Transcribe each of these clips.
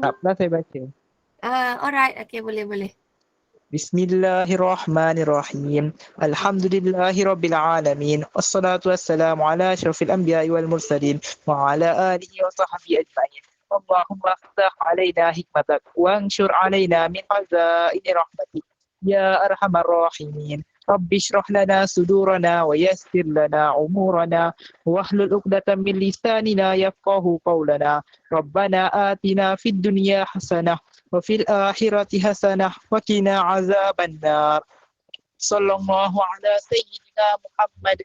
Tak apa, saya baca. Alright, okay, boleh. Bismillahirrahmanirrahim. Alhamdulillahirabbil alamin. Wassalatu wassalamu ala asyrafil anbiya'i wal mursalin wa ala alihi wa sahbihi ajma'in. Allahumma iftah alaina hikmatak wa anshur alaina min khazaini rahmatik ya arhamar rahimin. Rabbi shrah lana sudurana wa yassir lana umurana wahlul 'uqdatam min lisanina yafqahu qawlana. Rabbana atina fid dunya hasanah وفي الآخرة حسنة وقنا عذاب النار صلى الله على سيدنا محمد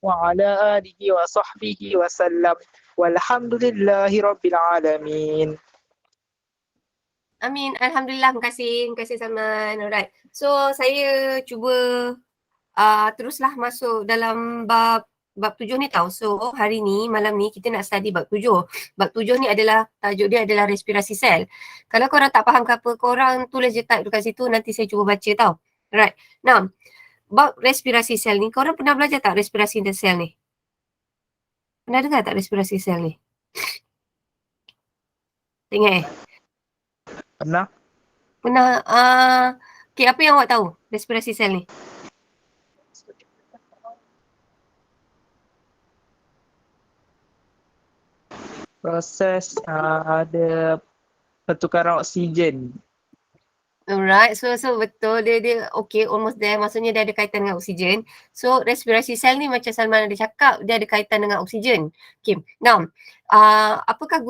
وعلى آله وصحبه وسلم والحمد لله رب العالمين. Amin. Alhamdulillah. Terima kasih Salman. Alright. So, saya cuba teruslah masuk dalam bab 7 ni tau. So, hari ni, malam ni kita nak study bab 7. Bab 7 ni adalah, tajuk dia adalah respirasi sel. Kalau korang tak faham ke apa, korang tulis je type dekat situ, nanti saya cuba baca tau. Alright. Now, bab respirasi sel ni, korang pernah belajar tak respirasi sel ni? Pernah dengar tak respirasi sel ni? Tak ingat Pernah? Pernah. Okay, apa yang awak tahu respirasi sel ni? Proses ada pertukaran oksigen. Alright, so betul dia okay, almost there, maksudnya dia ada kaitan dengan oksigen. So respirasi sel ni macam Salman ada cakap, dia ada kaitan dengan oksigen. Okay, now apakah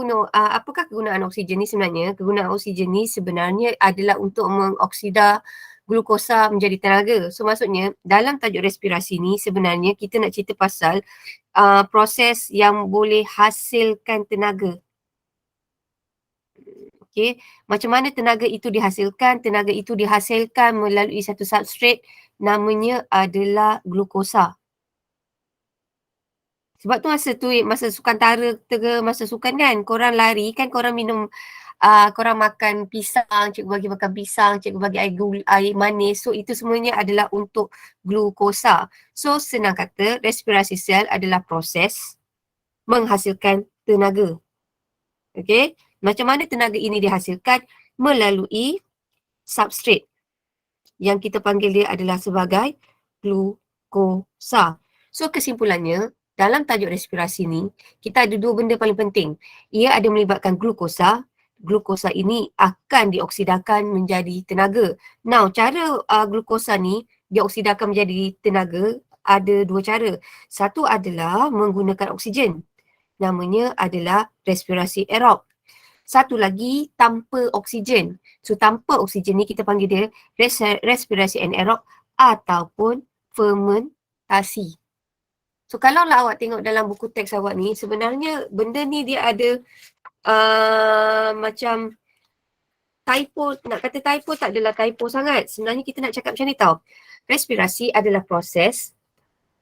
kegunaan oksigen ni sebenarnya? Kegunaan oksigen ni sebenarnya adalah untuk mengoksida glukosa menjadi tenaga. So maksudnya dalam tajuk respirasi ni sebenarnya kita nak cerita pasal proses yang boleh hasilkan tenaga. Okay, macam mana tenaga itu dihasilkan? Tenaga itu dihasilkan melalui satu substrat namanya adalah glukosa. Sebab tu masa sukantara ke masa sukan kan, korang lari kan, korang minum, korang makan pisang, cikgu bagi makan pisang, cikgu bagi air manis. So itu semuanya adalah untuk glukosa. So senang kata, respirasi sel adalah proses menghasilkan tenaga. Okay. Macam mana tenaga ini dihasilkan? Melalui substrat yang kita panggil dia adalah sebagai glukosa. So kesimpulannya, dalam tajuk respirasi ni, kita ada dua benda paling penting. Ia ada melibatkan glukosa. Glukosa ini akan dioksidakan menjadi tenaga. Now, cara glukosa ni dioksidakan menjadi tenaga ada dua cara. Satu adalah menggunakan oksigen. Namanya adalah respirasi aerob. Satu lagi tanpa oksigen. So tanpa oksigen ni kita panggil dia respirasi anaerob ataupun fermentasi. So kalau lah awak tengok dalam buku teks awak ni, sebenarnya benda ni dia ada macam typo. Nak kata typo tak adalah typo sangat. Sebenarnya kita nak cakap macam ni tau. Respirasi adalah proses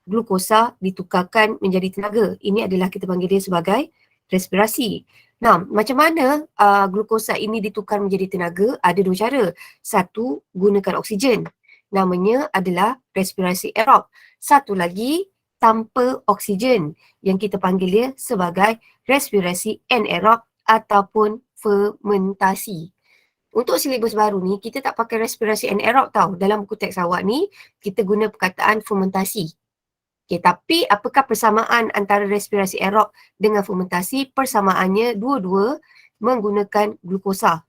glukosa ditukarkan menjadi tenaga. Ini adalah kita panggil dia sebagai respirasi. Nah, macam mana glukosa ini ditukar menjadi tenaga? Ada dua cara. Satu, gunakan oksigen. Namanya adalah respirasi aerob. Satu lagi, tanpa oksigen yang kita panggil dia sebagai respirasi anaerob ataupun fermentasi. Untuk silibus baru ni, kita tak pakai respirasi anaerob tau. Dalam buku teks awak ni, kita guna perkataan fermentasi. Okay, tapi apakah persamaan antara respirasi aerob dengan fermentasi? Persamaannya dua-dua menggunakan glukosa.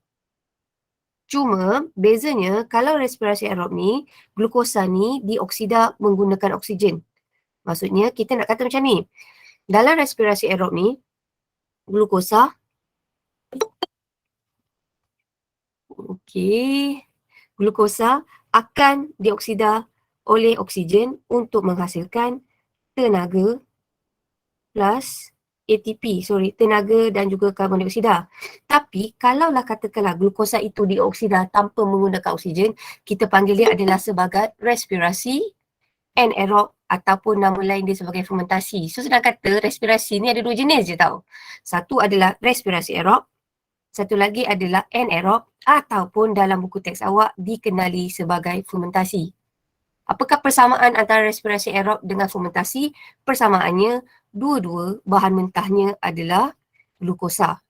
Cuma bezanya kalau respirasi aerob ni, glukosa ni dioksida menggunakan oksigen. Maksudnya kita nak kata macam ni. Dalam respirasi aerob ni, glukosa akan dioksida oleh oksigen untuk menghasilkan tenaga plus tenaga dan juga karbon dioksida. Tapi kalaulah katakanlah glukosa itu dioksida tanpa menggunakan oksigen, kita panggil dia adalah sebagai respirasi anaerob ataupun nama lain dia sebagai fermentasi. So senang kata respirasi ni ada dua jenis je tau. Satu adalah respirasi aerob, satu lagi adalah anaerob ataupun dalam buku teks awak dikenali sebagai fermentasi. Apakah persamaan antara respirasi aerob dengan fermentasi? Persamaannya, dua-dua bahan mentahnya adalah glukosa.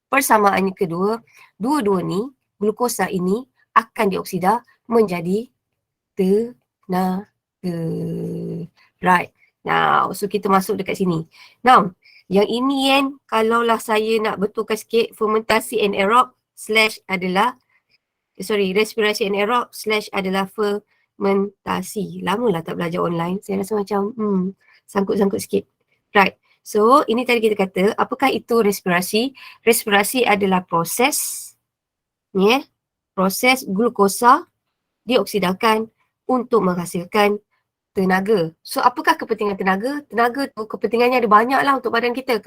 Persamaannya kedua, dua-dua ni, glukosa ini akan dioksida menjadi tenaga. Right. Now, so kita masuk dekat sini. Now, yang ini kan, kalaulah saya nak betulkan sikit, fermentasi anaerob slash adalah, respirasi anaerob slash adalah fermentasi. Lamalah tak belajar online. Saya rasa macam, sangkut-sangkut sikit. Right. So, ini tadi kita kata, apakah itu respirasi? Respirasi adalah proses, proses glukosa dioksidakan untuk menghasilkan tenaga. So, apakah kepentingan tenaga? Tenaga tu kepentingannya ada banyak lah untuk badan kita.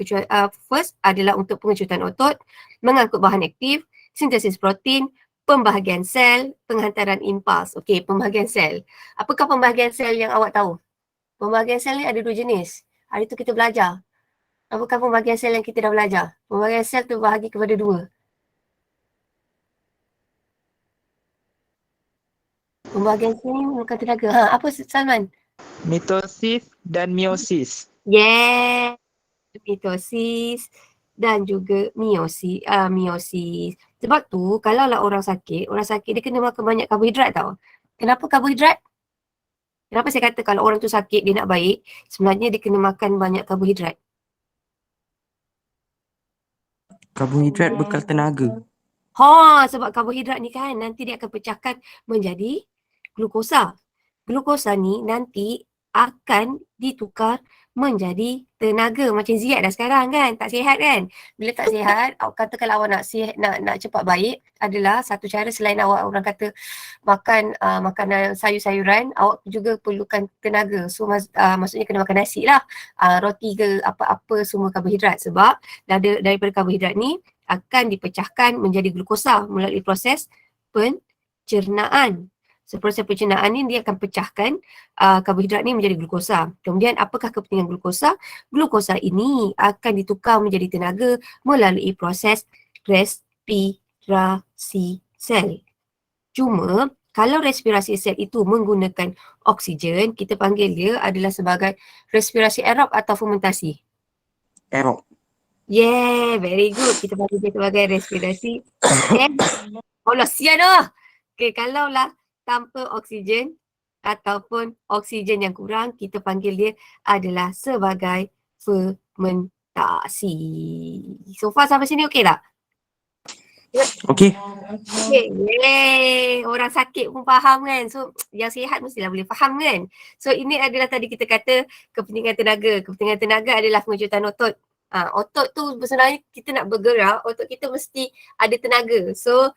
First adalah untuk pengecutan otot, mengangkut bahan aktif, sintesis protein, pembahagian sel, penghantaran impuls. Okey, pembahagian sel. Apakah pembahagian sel yang awak tahu? Pembahagian sel ni ada dua jenis. Hari tu kita belajar. Apakah pembahagian sel yang kita dah belajar? Pembahagian sel terbahagi kepada dua. Pembahagian sel ni bukan tenaga. Apa Salman? Mitosis dan meiosis. Yeah, mitosis dan juga meiosis. Sebab tu kalau lah orang sakit dia kena makan banyak karbohidrat tau. Kenapa karbohidrat? Kenapa saya kata kalau orang tu sakit dia nak baik, sebenarnya dia kena makan banyak karbohidrat. Karbohidrat bekal tenaga. Sebab karbohidrat ni kan nanti dia akan pecahkan menjadi glukosa. Glukosa ni nanti akan ditukar menjadi tenaga. Macam Ziyad dah sekarang kan, tak sihat kan. Bila tak sihat, awak kata kalau awak nak sihat, nak cepat baik adalah satu cara selain awak orang kata makan makanan sayur-sayuran, awak juga perlukan tenaga. So maksudnya kena makan nasi lah, roti ke apa-apa semua karbohidrat. Sebab daripada karbohidrat ni akan dipecahkan menjadi glukosa melalui proses pencernaan. So, proses pencernaan ni dia akan pecahkan karbohidrat ni menjadi glukosa. Kemudian apakah kepentingan glukosa? Glukosa ini akan ditukar menjadi tenaga melalui proses respirasi sel. Cuma kalau respirasi sel itu menggunakan oksigen, kita panggil dia adalah sebagai respirasi aerob atau fermentasi. Aerob. Yeah, very good. Kita panggil dia sebagai respirasi Allah sian dah. Okay, kalaulah tanpa oksigen ataupun oksigen yang kurang, kita panggil dia adalah sebagai fermentasi. So far sampai sini okey tak? Okey. Okay, yeay. Orang sakit pun faham kan. So yang sihat mestilah boleh faham kan. So ini adalah tadi kita kata kepentingan tenaga. Kepentingan tenaga adalah pengecutan otot. Otot tu sebenarnya kita nak bergerak, otot kita mesti ada tenaga. So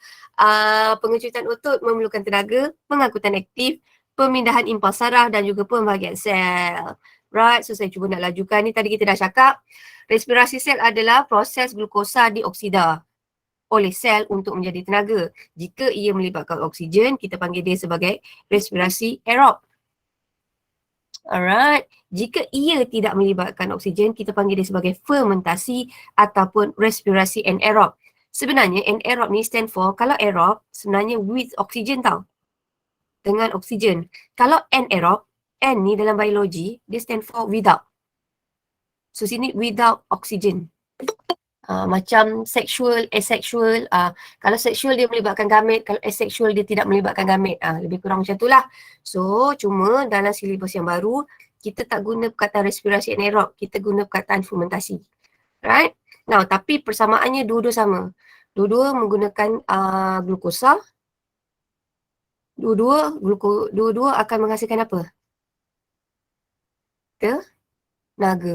pengecutan otot memerlukan tenaga, pengangkutan aktif, pemindahan impuls saraf dan juga pembahagian sel. Right, so saya cuba nak lajukan ni. Tadi kita dah cakap, respirasi sel adalah proses glukosa dioksida oleh sel untuk menjadi tenaga. Jika ia melibatkan oksigen, kita panggil dia sebagai respirasi aerob. Alright, jika ia tidak melibatkan oksigen, kita panggil dia sebagai fermentasi ataupun respirasi anaerob. Sebenarnya anaerob ni stand for, kalau aerob sebenarnya with oksigen tau. Dengan oksigen. Kalau anaerob, N ni dalam biologi, dia stand for without. So sini without oksigen. Macam sexual, asexual. Kalau sexual dia melibatkan gamet, kalau asexual dia tidak melibatkan gamet. Lebih kurang macam itulah. So cuma dalam silibus yang baru, kita tak guna perkataan respirasi anaerob, kita guna perkataan fermentasi. Right? Now, tapi persamaannya dua-dua sama. Dua-dua menggunakan glukosa. Dua-dua akan menghasilkan apa? Tenaga.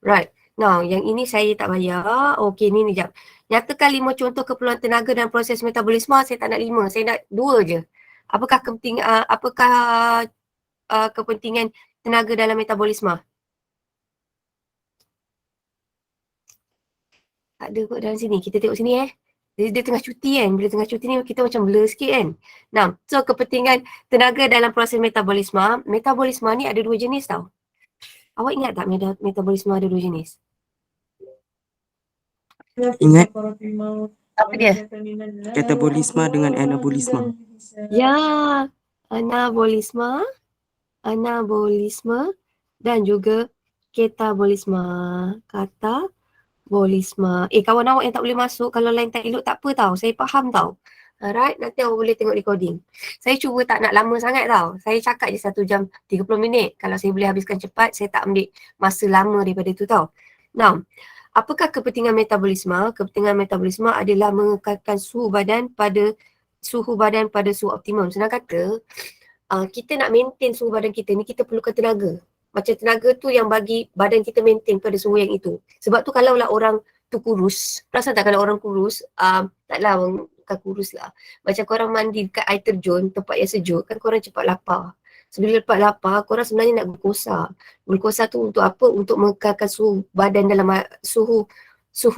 Right. Now, yang ini saya tak bayar. Okey, ni jap. Nyatakan 5 contoh keperluan tenaga dalam proses metabolisme. Saya tak nak 5, saya nak 2 je. Apakah kepentingan tenaga dalam metabolisme? Tak ada kot dalam sini. Kita tengok sini Dia tengah cuti kan. Bila tengah cuti ni kita macam blur sikit kan. Nah, so kepentingan tenaga dalam proses metabolisme. Metabolisme ni ada 2 jenis tau. Awak ingat tak metabolisme ada 2 jenis? Ingat. Apa dia? Katabolisme dengan anabolisme. Ya, anabolisme dan juga katabolisme. Anabolisma. Kawan awak yang tak boleh masuk, kalau line tak elok tak apa tau. Saya faham tau. Alright, nanti awak boleh tengok recording. Saya cuba tak nak lama sangat tau. Saya cakap je 1 jam 30 minit. Kalau saya boleh habiskan cepat, saya tak ambil masa lama daripada tu tau. Now, apakah kepentingan metabolisme? Kepentingan metabolisme adalah mengekalkan suhu badan pada suhu optimum. Senang kata, kita nak maintain suhu badan kita ni, kita perlukan tenaga. Macam tenaga tu yang bagi badan kita maintain pada suhu yang itu. Sebab tu kalaulah orang tu kurus, perasan tak kalau orang kurus, taklah bukan kurus lah. Macam korang mandi dekat air terjun, tempat yang sejuk, kan korang cepat lapar. Sebelum cepat lapar, korang sebenarnya nak glukosa. Glukosa tu untuk apa? Untuk mengekalkan suhu badan dalam suhu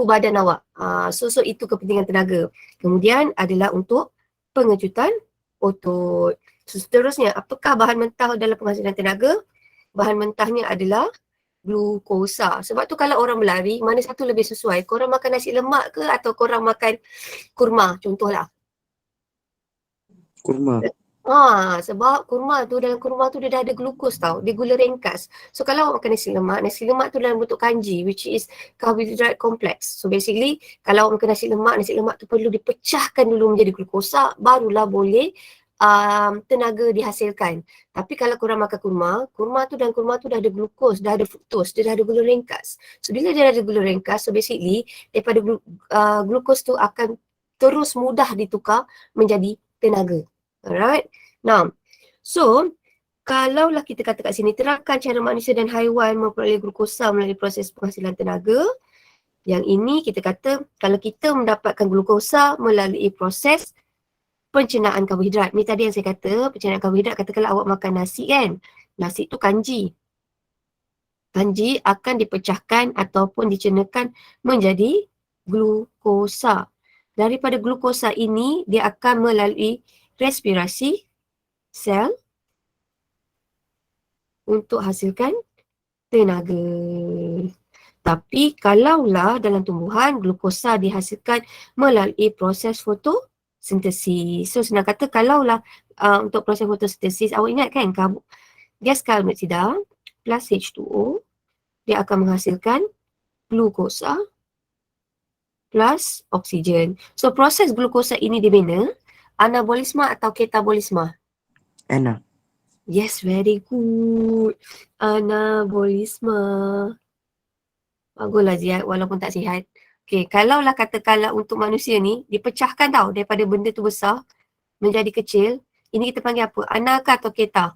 badan awak. So itu kepentingan tenaga. Kemudian adalah untuk pengecutan otot. Seterusnya, apakah bahan mentah dalam penghasilan tenaga? Bahan mentahnya adalah glukosa. Sebab tu kalau orang berlari, mana satu lebih sesuai? Korang makan nasi lemak ke atau korang makan kurma? Contohlah. Kurma. Sebab dalam kurma tu dia dah ada glukos tau. Dia gula ringkas. So kalau awak makan nasi lemak tu dalam bentuk kanji, which is carbohydrate complex. So basically, kalau awak makan nasi lemak tu perlu dipecahkan dulu menjadi glukosa, barulah boleh tenaga dihasilkan. Tapi kalau korang makan kurma tu dah ada glukos, dah ada fruktos, dia dah ada gula ringkas. So bila dia dah ada gula ringkas, so basically daripada glukos tu akan terus mudah ditukar menjadi tenaga. Alright. Now, so kalaulah kita kata kat sini, terangkan cara manusia dan haiwan memperoleh glukosa melalui proses penghasilan tenaga. Yang ini kita kata kalau kita mendapatkan glukosa melalui proses pencernaan karbohidrat. Ni tadi yang saya kata, pencernaan karbohidrat, katakanlah awak makan nasi kan. Nasi tu kanji. Kanji akan dipecahkan ataupun dicernakan menjadi glukosa. Daripada glukosa ini, dia akan melalui respirasi sel untuk hasilkan tenaga. Tapi kalaulah dalam tumbuhan, glukosa dihasilkan melalui proses fotosintesis. So senang kata kalaulah untuk proses fotosintesis, awak ingat kan gas karbon dioksida plus H2O, dia akan menghasilkan glukosa plus oksigen. So proses glukosa ini dibina anabolisme atau ketabolisme? Yes, very good. Anabolisme. Baguslah Ziad, walaupun tak sihat. Okay, kalaulah katakanlah untuk manusia ni, dipecahkan tau daripada benda tu besar menjadi kecil. Ini kita panggil apa? Ana ke atau keta?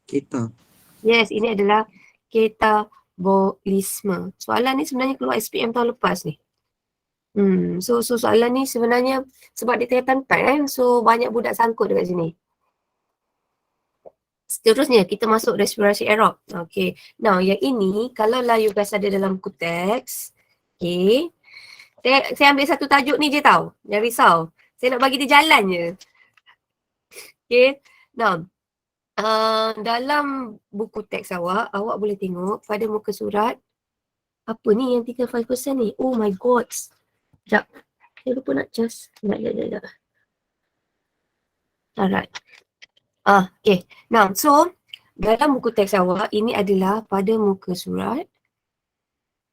Kita. Yes, ini adalah ketabolisme. Soalan ni sebenarnya keluar SPM tahun lepas ni. So soalan ni sebenarnya sebab dia tengah tempat kan, so banyak budak sangkut dekat sini. Seterusnya kita masuk respirasi aerob. Okay. Now yang ini kalaulah you guys ada dalam buku teks. Okay. Saya ambil satu tajuk ni je tau. Jangan risau. Saya nak bagi dia jalan je. Okay. Now. Dalam buku teks awak boleh tengok pada muka surat. Apa ni yang 35% ni? Oh my god. Sekejap. Saya lupa nak just. Sekejap. Alright. Okay. Now, so dalam buku teks awak, ini adalah pada muka surat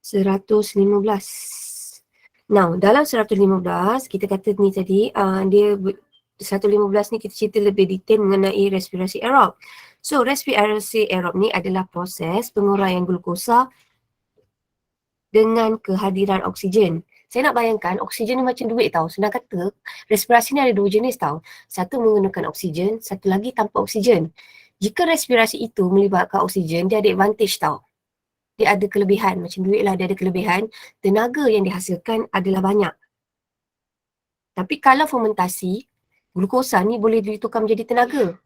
115. Now, dalam 115, kita kata ni tadi, 115 ni kita cerita lebih detail mengenai respirasi aerob. So, respirasi aerob ni adalah proses penguraian glukosa dengan kehadiran oksigen. Saya nak bayangkan oksigen ni macam duit tau. Senang kata, respirasi ni ada 2 jenis tau. Satu menggunakan oksigen, satu lagi tanpa oksigen. Jika respirasi itu melibatkan oksigen, dia ada advantage tau. Dia ada kelebihan, macam duit lah dia ada kelebihan. Tenaga yang dihasilkan adalah banyak. Tapi kalau fermentasi, glukosa ni boleh ditukar menjadi tenaga.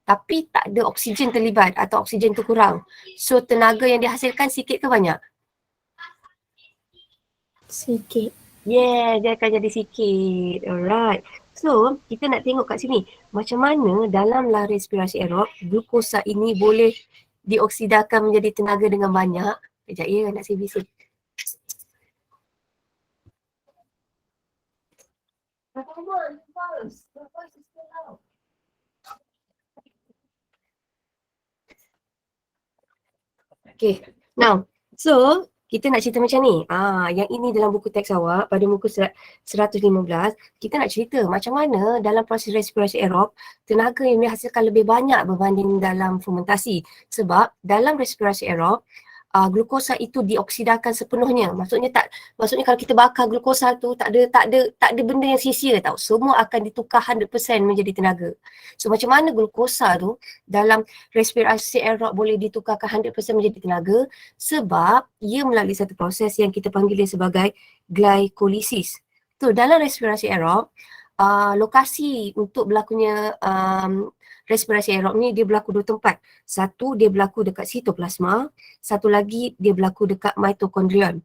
Tapi tak ada oksigen terlibat atau oksigen tu kurang. So tenaga yang dihasilkan sikit ke banyak? Sikit. Yeah, dia akan jadi sikit. Alright. So, kita nak tengok kat sini. Macam mana dalam respirasi aerob, glukosa ini boleh dioksidakan menjadi tenaga dengan banyak. Sekejap ya, nak saya bising. Okay. Now, so kita nak cerita macam ni. Yang ini dalam buku teks awak pada muka 115, kita nak cerita macam mana dalam proses respirasi aerob tenaga yang dihasilkan lebih banyak berbanding dalam fermentasi. Sebab dalam respirasi aerob glukosa itu dioksidakan sepenuhnya. Maksudnya kalau kita bakar glukosa tu tak ada benda yang sia-sia tau. Semua akan ditukar 100% menjadi tenaga. So macam mana glukosa tu dalam respirasi aerob boleh ditukarkan 100% menjadi tenaga? Sebab ia melalui satu proses yang kita panggil sebagai glikolisis. Tu dalam respirasi aerob lokasi untuk berlakunya respirasi aerob ni dia berlaku dua tempat. Satu dia berlaku dekat sitoplasma, satu lagi dia berlaku dekat mitokondrion.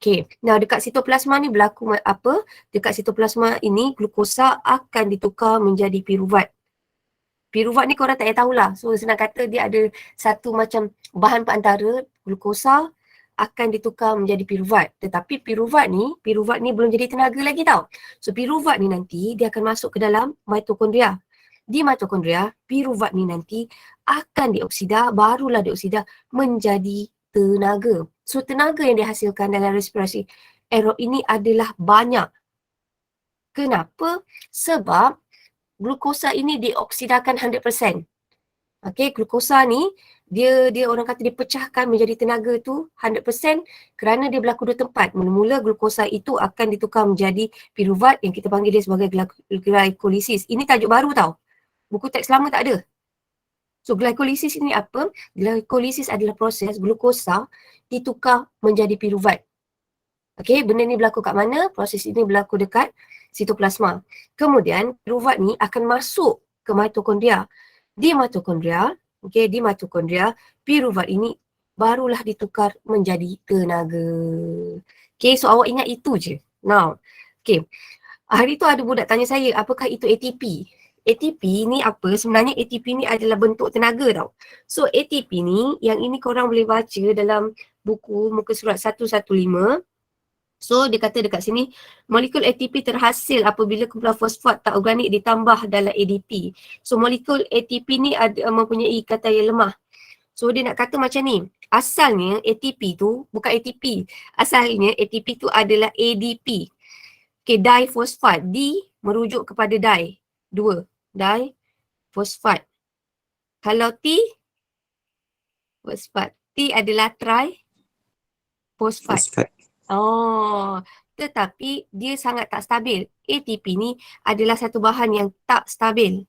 Okay, nah dekat sitoplasma ni berlaku apa? Dekat sitoplasma ini glukosa akan ditukar menjadi piruvat. Piruvat ni korang tak payah tahulah. So senang kata dia ada satu macam bahan perantara glukosa akan ditukar menjadi piruvat. Tetapi piruvat ni belum jadi tenaga lagi tau. So piruvat ni nanti dia akan masuk ke dalam mitokondria. Di mitokondria, piruvat ni nanti akan dioksida, barulah dioksida menjadi tenaga. So tenaga yang dihasilkan dalam respirasi aerob ini adalah banyak. Kenapa? Sebab glukosa ini dioksidakan 100%. Okay, glukosa ni dia orang kata dipecahkan menjadi tenaga tu 100% kerana dia berlaku dua tempat. Mula-mula glukosa itu akan ditukar menjadi piruvat yang kita panggil dia sebagai glikolisis. Ini tajuk baru tau. Buku teks lama tak ada. So glikolisis ini apa? Glikolisis adalah proses glukosa ditukar menjadi piruvat. Okay, benda ni berlaku kat mana? Proses ini berlaku dekat sitoplasma. Kemudian piruvat ni akan masuk ke mitokondria. Di mitokondria, piruvat ini barulah ditukar menjadi tenaga. Okay, so awak ingat itu je. Now, okay. Hari tu ada budak tanya saya, apakah itu ATP? ATP ni apa? Sebenarnya ATP ni adalah bentuk tenaga tau. So ATP ni, yang ini korang boleh baca dalam buku muka surat 115. So dia kata dekat sini, molekul ATP terhasil apabila kumpulan fosfat tak organik ditambah dalam ADP. So molekul ATP ni mempunyai ikatan yang lemah. So dia nak kata macam ni, asalnya ATP tu bukan ATP. Asalnya ATP tu adalah ADP. Okay, difosfat. D merujuk kepada difosfat. Kalau T, fosfat. T adalah trifosfat. Fosfat. Oh, tetapi dia sangat tak stabil. ATP ni adalah satu bahan yang tak stabil.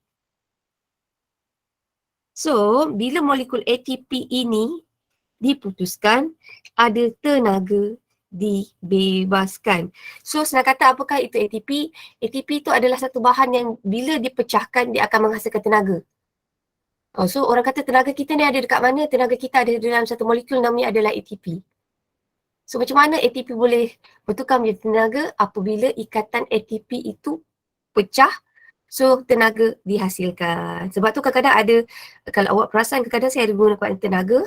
So, bila molekul ATP ini diputuskan, ada tenaga dibebaskan. So, senang kata apakah itu ATP? ATP itu adalah satu bahan yang bila dipecahkan, dia akan menghasilkan tenaga. So, orang kata tenaga kita ni ada dekat mana? Tenaga kita ada dalam satu molekul namanya adalah ATP. So macam mana ATP boleh bertukar menjadi tenaga apabila ikatan ATP itu pecah, so tenaga dihasilkan. Sebab tu kadang-kadang ada, kalau awak perasan kadang-kadang saya ada guna perkataan tenaga,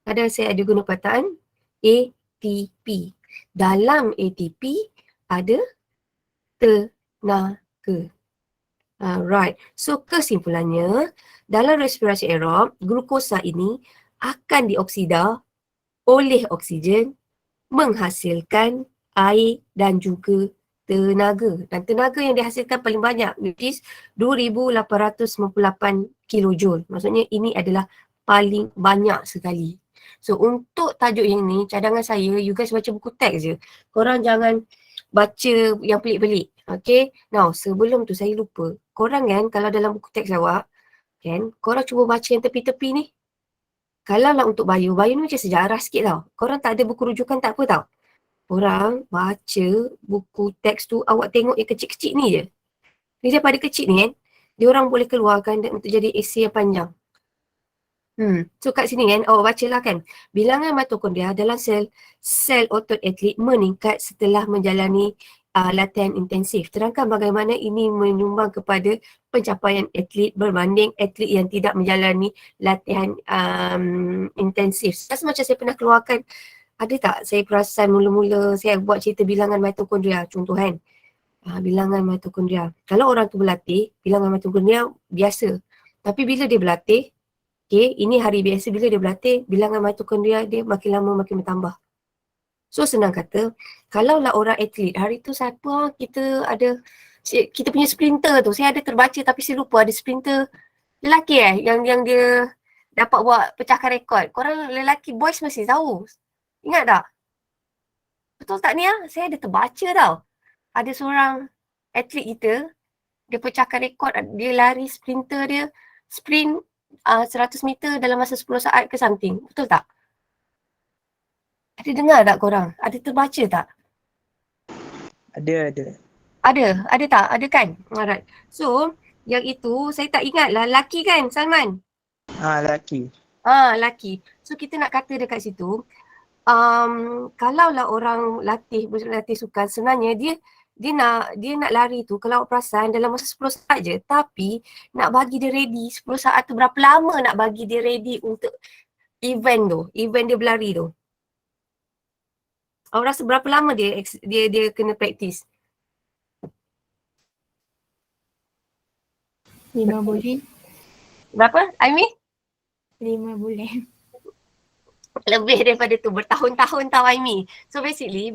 kadang saya ada guna perkataan ATP. Dalam ATP ada tenaga. Alright, so kesimpulannya dalam respirasi aerob, glukosa ini akan dioksida oleh oksigen menghasilkan air dan juga tenaga. Dan tenaga yang dihasilkan paling banyak, which is 2,898 kilojoule. Maksudnya ini adalah paling banyak sekali. So untuk tajuk yang ni, cadangan saya, you guys baca buku teks je. Korang jangan baca yang pelik-pelik. Okay, now sebelum tu saya lupa. Korang kan kalau dalam buku teks awak, kan, korang cuba baca yang tepi-tepi ni. Kalau lah untuk bio ni macam sejarah sikit tau. Korang tak ada buku rujukan tak apa tau. Korang baca buku teks tu, awak tengok yang kecil-kecil ni je. Ni daripada kecil ni kan, dia orang boleh keluarkan untuk jadi esei yang panjang. So kat sini kan, awak bacalah kan. Bilangan mitokondria dalam sel otot atlet meningkat setelah menjalani latihan intensif. Terangkan bagaimana ini menyumbang kepada pencapaian atlet berbanding atlet yang tidak menjalani latihan intensif. Rasa macam saya pernah keluarkan, ada tak saya perasan mula-mula saya buat cerita bilangan mitokondria, contoh kan. Bilangan mitokondria. Kalau orang tu berlatih, bilangan mitokondria biasa. Tapi bila dia berlatih, Okay, ini hari biasa bila dia berlatih, bilangan mitokondria dia makin lama makin bertambah. So senang kata, kalaulah orang atlet, hari tu siapa kita ada, kita punya sprinter tu, saya ada terbaca tapi saya lupa ada sprinter lelaki yang dia dapat buat pecahkan rekod. Korang lelaki boys mesti tahu. Ingat tak? Betul tak Nia? Saya ada terbaca tau. Ada seorang atlet kita, dia pecahkan rekod, dia lari sprinter dia, sprint 100 meter dalam masa 10 saat ke something. Betul tak? Ada dengar tak korang? Ada terbaca tak? Ada. Ada tak? Ada kan? Alright. So, yang itu saya tak ingat lah. Laki kan Salman? Laki. Laki. So kita nak kata dekat situ, kalaulah orang berlatih sukan, sebenarnya dia nak lari tu, kalau perasan dalam masa 10 saat je, tapi nak bagi dia ready 10 saat tu, berapa lama nak bagi dia ready untuk event dia berlari tu? Awak rasa berapa lama dia kena praktis? 5 bulan. Berapa, Aimi? 5 bulan. Lebih daripada tu, bertahun-tahun tau Aimi. So basically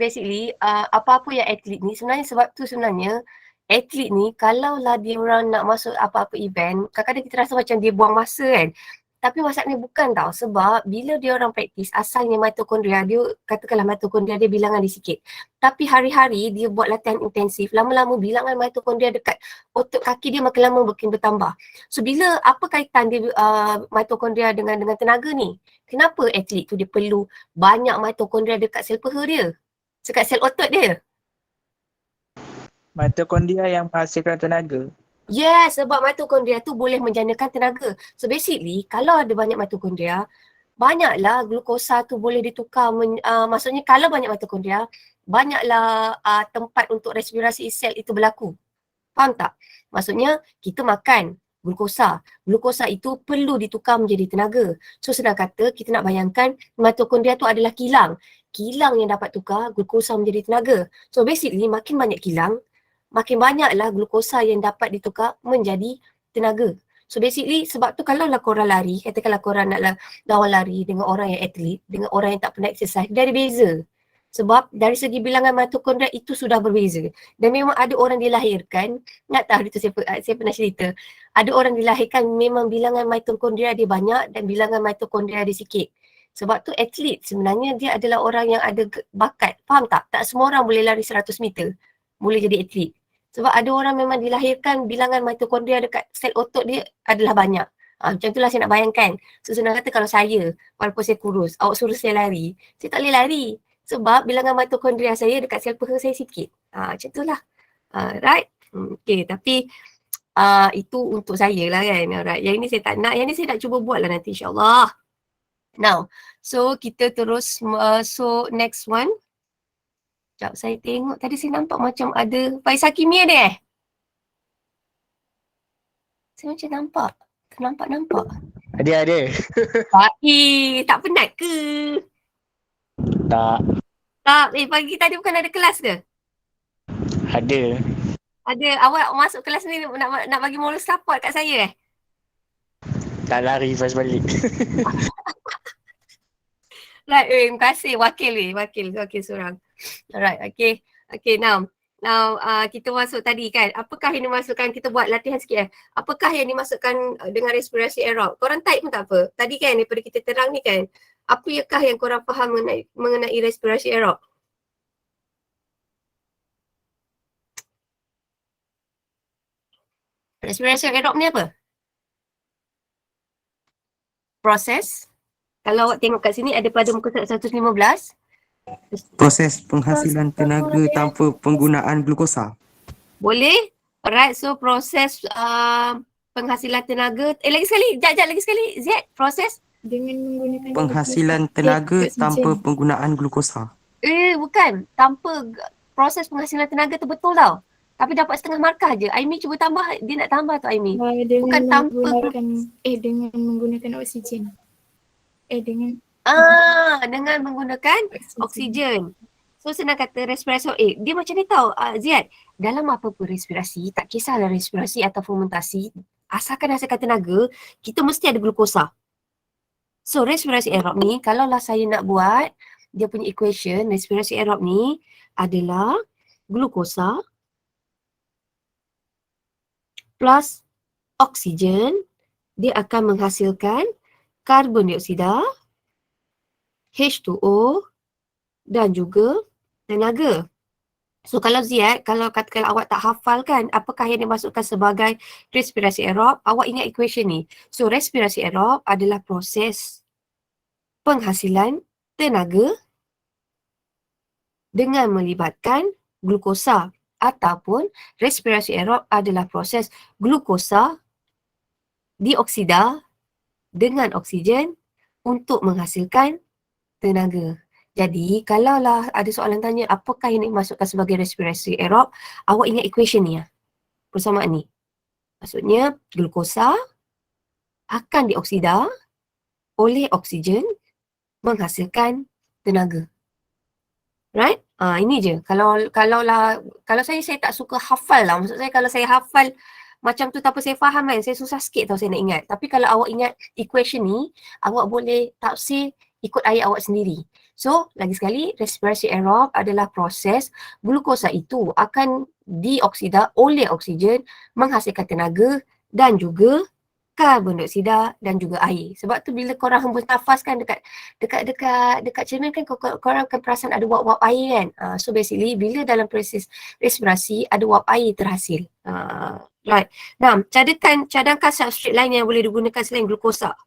apa-apa yang atlet ni, sebenarnya sebab tu sebenarnya atlet ni kalaulah dia orang nak masuk apa-apa event, kadang-kadang kita rasa macam dia buang masa kan. Tapi masalahnya bukan tau, sebab bila dia orang praktis, asalnya mitokondria dia, katakanlah mitokondria dia bilangan dia sikit. Tapi hari-hari dia buat latihan intensif, lama-lama bilangan mitokondria dekat otot kaki dia makin lama makin bertambah. So bila apa kaitan dia mitokondria dengan tenaga ni? Kenapa atlet tu dia perlu banyak mitokondria dekat sel peha dia? Dekat sel otot dia? Mitokondria yang menghasilkan tenaga. Yes, sebab mitokondria tu boleh menjanakan tenaga. So basically, kalau ada banyak mitokondria, banyaklah glukosa tu boleh ditukar. Maksudnya kalau banyak mitokondria, banyaklah tempat untuk respirasi sel itu berlaku. Faham tak? Maksudnya kita makan glukosa. Glukosa itu perlu ditukar menjadi tenaga. So sedang kata kita nak bayangkan mitokondria tu adalah kilang. Kilang yang dapat tukar glukosa menjadi tenaga. So basically makin banyak kilang, makin banyaklah glukosa yang dapat ditukar menjadi tenaga. So basically sebab tu kalaulah korang lari, katakanlah korang nak lawan lari dengan orang yang atlet, dengan orang yang tak pernah exercise, dia ada beza. Sebab dari segi bilangan mitokondria itu sudah berbeza. Dan memang ada orang dilahirkan, ingat tak hari tu saya pernah cerita, ada orang dilahirkan memang bilangan mitokondria dia banyak dan bilangan mitokondria dia sikit. Sebab tu atlet sebenarnya dia adalah orang yang ada bakat. Faham tak? Tak semua orang boleh lari 100 meter, boleh jadi atlet. Sebab ada orang memang dilahirkan bilangan mitokondria dekat sel otot dia adalah banyak. Macam itulah saya nak bayangkan. So senang kata kalau saya, walaupun saya kurus, awak suruh saya lari, saya tak boleh lari. Sebab bilangan mitokondria saya dekat sel peha saya sikit. Macam itulah. Right? Okay, tapi itu untuk saya lah kan. Alright. Yang ini saya tak nak, yang ini saya nak cuba buat lah nanti insyaAllah. Now, so kita terus masuk next one. Sekejap, saya tengok tadi saya nampak macam ada Faiz Hakimi ada Saya macam nampak. Ada. Tak penat ke? Tak. Pagi tadi bukan ada kelas ke? Ada. Awak masuk kelas ni nak bagi moral support kat saya Tak lari first balik. Right, terima kasih wakil seorang. Alright, okay now kita masuk tadi kan, apakah yang dimasukkan, kita buat latihan sikit apakah yang dimasukkan dengan respirasi aerob. Korang type pun tak apa, tadi kan daripada kita terang ni kan, apakah yang korang faham mengenai respirasi aerob? Respirasi aerob ni apa? Proses, kalau awak tengok kat sini ada pada muka surat 115. Proses penghasilan tenaga tanpa penggunaan glukosa. Boleh? Alright, so proses penghasilan tenaga. Lagi sekali. Z, proses? Dengan menggunakan Penghasilan tenaga oksigen. tanpa penggunaan glukosa. Bukan. Proses penghasilan tenaga tu betul tau. Tapi dapat setengah markah je. Aimi cuba tambah, dia nak tambah tu Aimi. Bukan tanpa. Dengan menggunakan oksigen. Dengan menggunakan oksigen. So senang kata respirasi, dia macam ni tau Ziad. Dalam apa-apa respirasi, tak kisahlah respirasi atau fermentasi, asalkan hasilkan tenaga, kita mesti ada glukosa. So respirasi aerob ni, kalaulah saya nak buat dia punya equation, respirasi aerob ni adalah glukosa plus oksigen, dia akan menghasilkan karbon dioksida, H2O dan juga tenaga. So kalau Ziad, kalau katakanlah awak tak hafal kan, apakah yang dimasukkan sebagai respirasi aerob, awak ingat equation ni. So respirasi aerob adalah proses penghasilan tenaga dengan melibatkan glukosa, ataupun respirasi aerob adalah proses glukosa dioksida dengan oksigen untuk menghasilkan tenaga. Jadi, kalaulah ada soalan tanya apakah yang dimasukkan sebagai respirasi aerob, awak ingat equation ni ya, persamaan ni. Maksudnya, glukosa akan dioksida oleh oksigen menghasilkan tenaga. Right? Ini je. Kalau saya tak suka hafal lah. Maksud saya kalau saya hafal macam tu tanpa saya faham kan, saya susah sikit tau saya nak ingat. Tapi kalau awak ingat equation ni, awak boleh tafsir ikut ayat awak sendiri. So, lagi sekali, respirasi aerob adalah proses glukosa itu akan dioksida oleh oksigen menghasilkan tenaga dan juga karbon dioksida dan juga air. Sebab tu bila korang hembus nafas kan dekat cermin kan korang akan perasan ada wap-wap air kan. So basically bila dalam proses respirasi ada wap air terhasil. Right. Nah, cadangkan substrate lain yang boleh digunakan selain glukosa.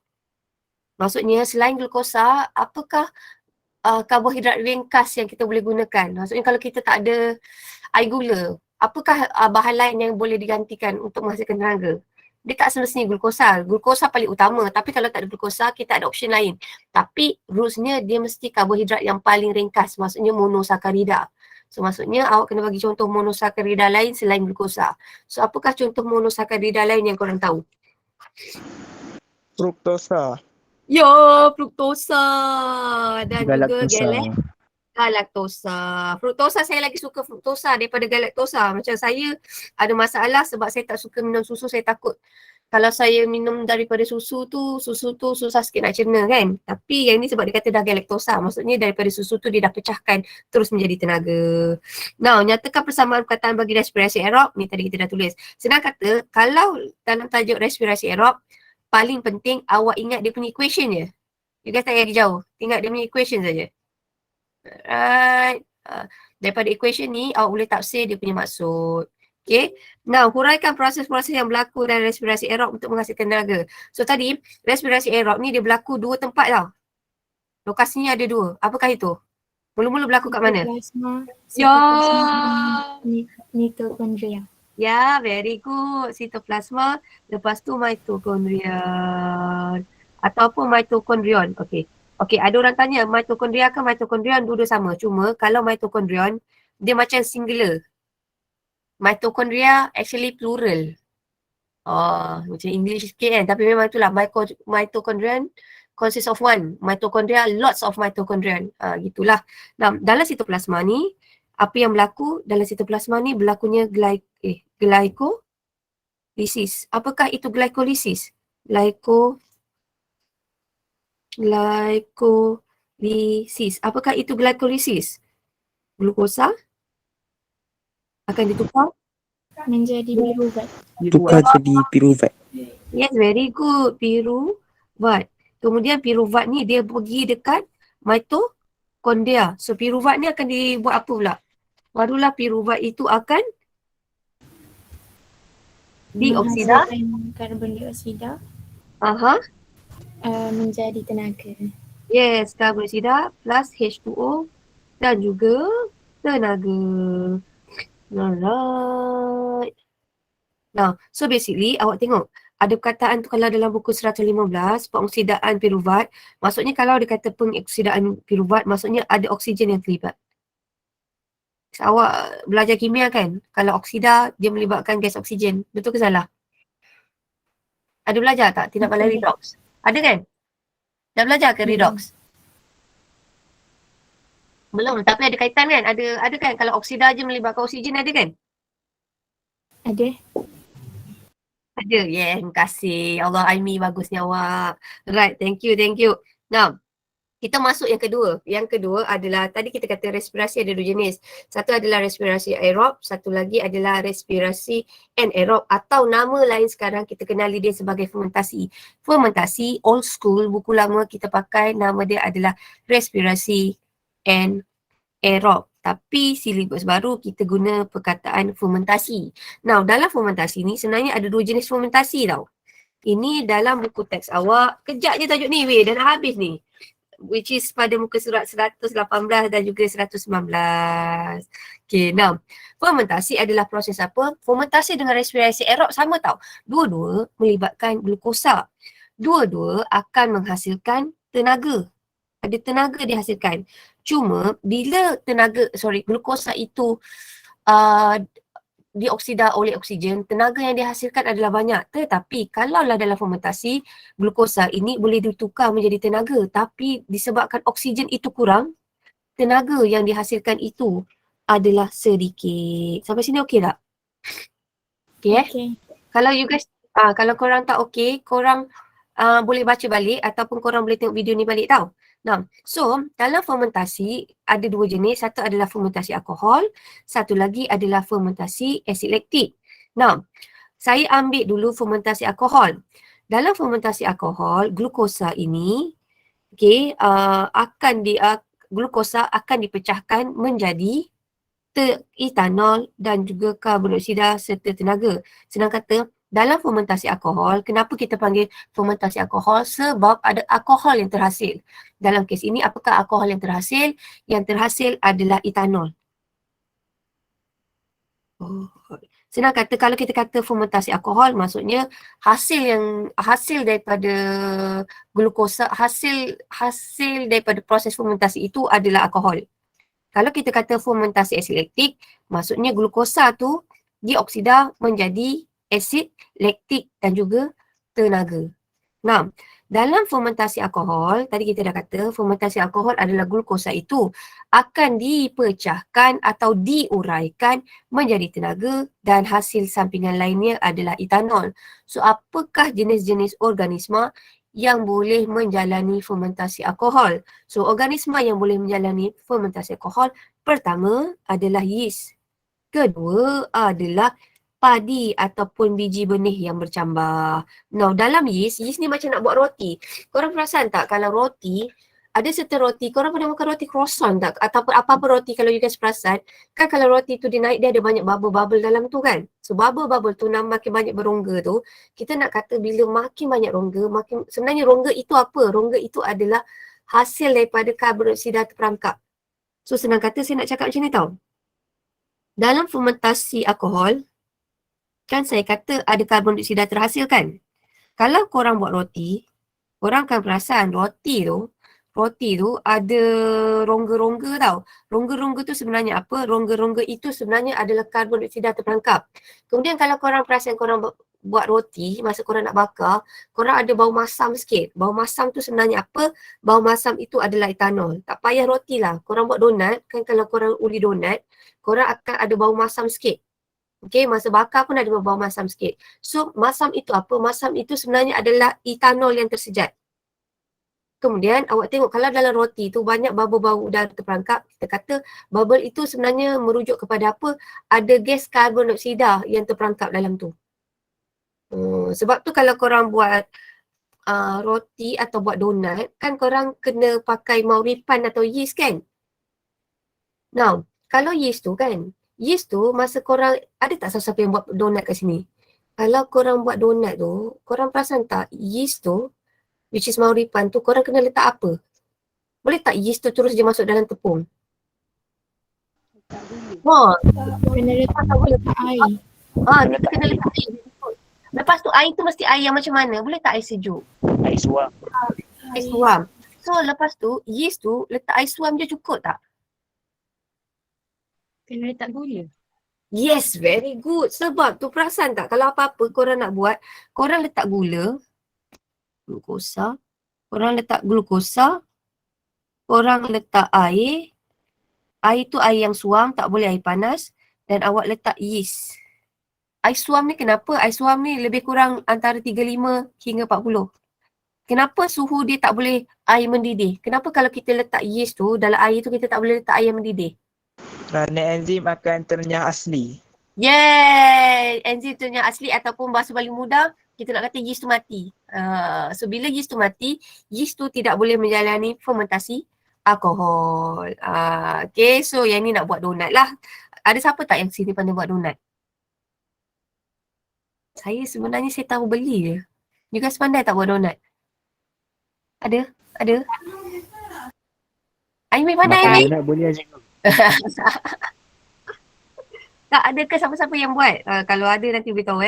Maksudnya selain glukosa, apakah karbohidrat ringkas yang kita boleh gunakan? Maksudnya kalau kita tak ada air gula, apakah bahan lain yang boleh digantikan untuk menghasilkan tenaga? Dia tak semestinya glukosa. Glukosa paling utama. Tapi kalau tak ada glukosa, kita ada option lain. Tapi rulesnya dia mesti karbohidrat yang paling ringkas. Maksudnya monosakarida. So maksudnya awak kena bagi contoh monosakarida lain selain glukosa. So apakah contoh monosakarida lain yang korang tahu? Fruktosa. Yo, fruktosa dan juga galaktosa. Fruktosa saya lagi suka fruktosa daripada galaktosa. Macam saya ada masalah sebab saya tak suka minum susu, saya takut kalau saya minum daripada susu tu susah sikit nak cerna kan. Tapi yang ni sebab dia kata dah galaktosa, maksudnya daripada susu tu dia dah pecahkan terus menjadi tenaga. Now, nyatakan persamaan perkataan bagi respirasi aerob. Ni tadi kita dah tulis. Senang kata, kalau dalam tajuk respirasi aerob, paling penting awak ingat dia punya equation je. You guys tak payah pergi jauh. Ingat dia punya equation saja. Alright. Daripada equation ni, awak boleh tafsir dia punya maksud. Okay. Now, huraikan proses-proses yang berlaku dalam respirasi aerob untuk menghasilkan tenaga. So, tadi, respirasi aerob ni dia berlaku dua tempat tau. Lokasinya ada dua. Apakah itu? Mula-mula berlaku kat mana? Mitokondria. Ya, very good. Sitoplasma, lepas tu mitokondria. Ataupun mitokondrion. Okay. Okay, ada orang tanya mitokondria ke mitokondrion dua-dua sama. Cuma kalau mitokondrion, dia macam singular. Mitokondria actually plural. Macam English sikit kan. Tapi memang itulah mitochondrion consists of one. Mitochondria, lots of mitochondrion. Gitulah. Nah, dalam sitoplasma ni, apa yang berlaku dalam sitoplasma ni berlakunya glycolysis. Apakah itu glycolysis? Glycolysis. Apakah itu glycolysis? Glukosa akan ditukar Menjadi piruvat. Tukar jadi piruvat. Yes, very good. Piruvat. Kemudian piruvat ni dia pergi dekat mitokondria. So piruvat ni akan dibuat apa pula? Barulah piruvat itu akan dioksida. Menghasilkan karbon dioksida menjadi tenaga. Yes, karbon dioksida plus H2O dan juga tenaga. Alright. Now, so basically awak tengok ada perkataan tu kalau dalam buku 115 pengoksidaan piruvat, maksudnya kalau dia kata pengoksidaan piruvat maksudnya ada oksigen yang terlibat. Awak belajar kimia kan, kalau oksida dia melibatkan gas oksigen, betul ke salah? Ada belajar tak tindakan redox? Ada kan? Dah belajar ke redox? Belum, tapi ada kaitan kan? Ada kan kalau oksida je melibatkan oksigen, ada kan? Ada. Ada. Yeah, terima kasih. Ya Allah, Aimi bagusnya awak. Right, thank you, thank you. Now, kita masuk yang kedua. Yang kedua adalah, tadi kita kata respirasi ada dua jenis. Satu adalah respirasi aerob, satu lagi adalah respirasi anaerob atau nama lain sekarang kita kenali dia sebagai fermentasi. Fermentasi, old school, buku lama kita pakai nama dia adalah respirasi anaerob. Tapi silibus baru kita guna perkataan fermentasi. Now, dalam fermentasi ni sebenarnya ada dua jenis fermentasi tau. Ini dalam buku teks awak. Kejap je tajuk ni weh, dah nak habis ni. Which is pada muka surat 118 dan juga 119. Okay, now. Fermentasi adalah proses apa? Fermentasi dengan respirasi aerob sama tau. Dua-dua melibatkan glukosa. Dua-dua akan menghasilkan tenaga. Ada tenaga dihasilkan. Cuma bila glukosa itu dioksida oleh oksigen, tenaga yang dihasilkan adalah banyak. Tetapi kalaulah dalam fermentasi, glukosa ini boleh ditukar menjadi tenaga. Tapi disebabkan oksigen itu kurang, tenaga yang dihasilkan itu adalah sedikit. Sampai sini okey tak? Okay eh? Okay. Kalau you guys, kalau korang tak okey, korang boleh baca balik ataupun korang boleh tengok video ni balik tau. Nah, so dalam fermentasi ada dua jenis. Satu adalah fermentasi alkohol, satu lagi adalah fermentasi asid laktik. Nah, saya ambil dulu fermentasi alkohol. Dalam fermentasi alkohol, glukosa ini glukosa akan dipecahkan menjadi etanol dan juga karbondioksida serta tenaga. Senang kata, dalam fermentasi alkohol, kenapa kita panggil fermentasi alkohol? Sebab ada alkohol yang terhasil. Dalam kes ini, apakah alkohol yang terhasil? Yang terhasil adalah etanol. Senang kata, kalau kita kata fermentasi alkohol, maksudnya hasil daripada glukosa, hasil daripada proses fermentasi itu adalah alkohol. Kalau kita kata fermentasi asid laktik, maksudnya glukosa tu dioksida menjadi asid laktik dan juga tenaga. Nah, dalam fermentasi alkohol, tadi kita dah kata fermentasi alkohol adalah glukosa itu akan dipecahkan atau diuraikan menjadi tenaga dan hasil sampingan lainnya adalah etanol. So, apakah jenis-jenis organisma yang boleh menjalani fermentasi alkohol? So, organisma yang boleh menjalani fermentasi alkohol pertama adalah yeast. Kedua adalah padi ataupun biji benih yang bercambah. Now, dalam yeast ni macam nak buat roti. Korang perasan tak kalau roti, ada certain roti, korang pernah makan roti croissant tak? Ataupun apa-apa roti kalau you guys perasan, kan kalau roti tu dia naik, dia ada banyak bubble-bubble dalam tu kan? So, bubble-bubble tu makin banyak berongga tu, kita nak kata bila makin banyak rongga, sebenarnya rongga itu apa? Rongga itu adalah hasil daripada karbondioksida terperangkap. So, senang kata saya nak cakap macam ni tau. Dalam fermentasi alkohol, kan saya kata ada karbon dioksida terhasil kan. Kalau korang buat roti, korang akan perasan roti tu ada rongga-rongga tau. Rongga-rongga tu sebenarnya apa? Rongga-rongga itu sebenarnya adalah karbon dioksida terperangkap. Kemudian kalau korang perasan korang buat roti, masa korang nak bakar, korang ada bau masam sikit. Bau masam tu sebenarnya apa? Bau masam itu adalah etanol. Tak payah roti lah. Korang buat donat, kan kalau korang uli donat, korang akan ada bau masam sikit. Okay, masa bakar pun ada bau masam sikit. So, masam itu apa? Masam itu sebenarnya adalah etanol yang tersejat. Kemudian, awak tengok kalau dalam roti tu banyak bubble-bubble udara terperangkap, kita kata bubble itu sebenarnya merujuk kepada apa? Ada gas karbon dioksida yang terperangkap dalam tu. Sebab tu kalau korang buat roti atau buat donat, kan korang kena pakai mauripan atau yeast kan? Now, kalau yeast tu kan, yeast tu masa korang, ada tak siapa yang buat donat kat sini? Kalau korang buat donat tu, korang perasan tak yeast tu, which is mauripan tu, korang kena letak apa? Boleh tak yeast tu terus je masuk dalam tepung? Kena letak air. Kita kena letak air. Lepas tu air tu mesti air yang macam mana? Boleh tak air sejuk? Air suam. Air suam. So lepas tu, yeast tu letak air suam je cukup tak? Kena letak gula. Yes, very good. Sebab tu perasan tak kalau apa-apa korang nak buat, korang letak glukosa, korang letak glukosa, korang letak air tu air yang suam, tak boleh air panas dan awak letak yeast. Aiswam ni kenapa? Aiswam ni lebih kurang antara 35 hingga 40. Kenapa suhu dia tak boleh air mendidih? Kenapa kalau kita letak yeast tu dalam air tu kita tak boleh letak air mendidih? Kerana enzim akan ternyah asli. Yeay! Enzim tu yang asli ataupun bahasa paling mudah, kita nak kata yeast tu mati. So bila yeast tu mati, yeast tu tidak boleh menjalani fermentasi alkohol. Okay, so yang ni nak buat donat lah. Ada siapa tak yang sini pandai buat donat? Saya sebenarnya saya tahu beli je. You guys pandai tak buat donat? Ada? Ada? Aimee pandai Makan ni? donat boleh aja. Tak ada ke siapa-siapa yang buat? Kalau ada nanti beritahu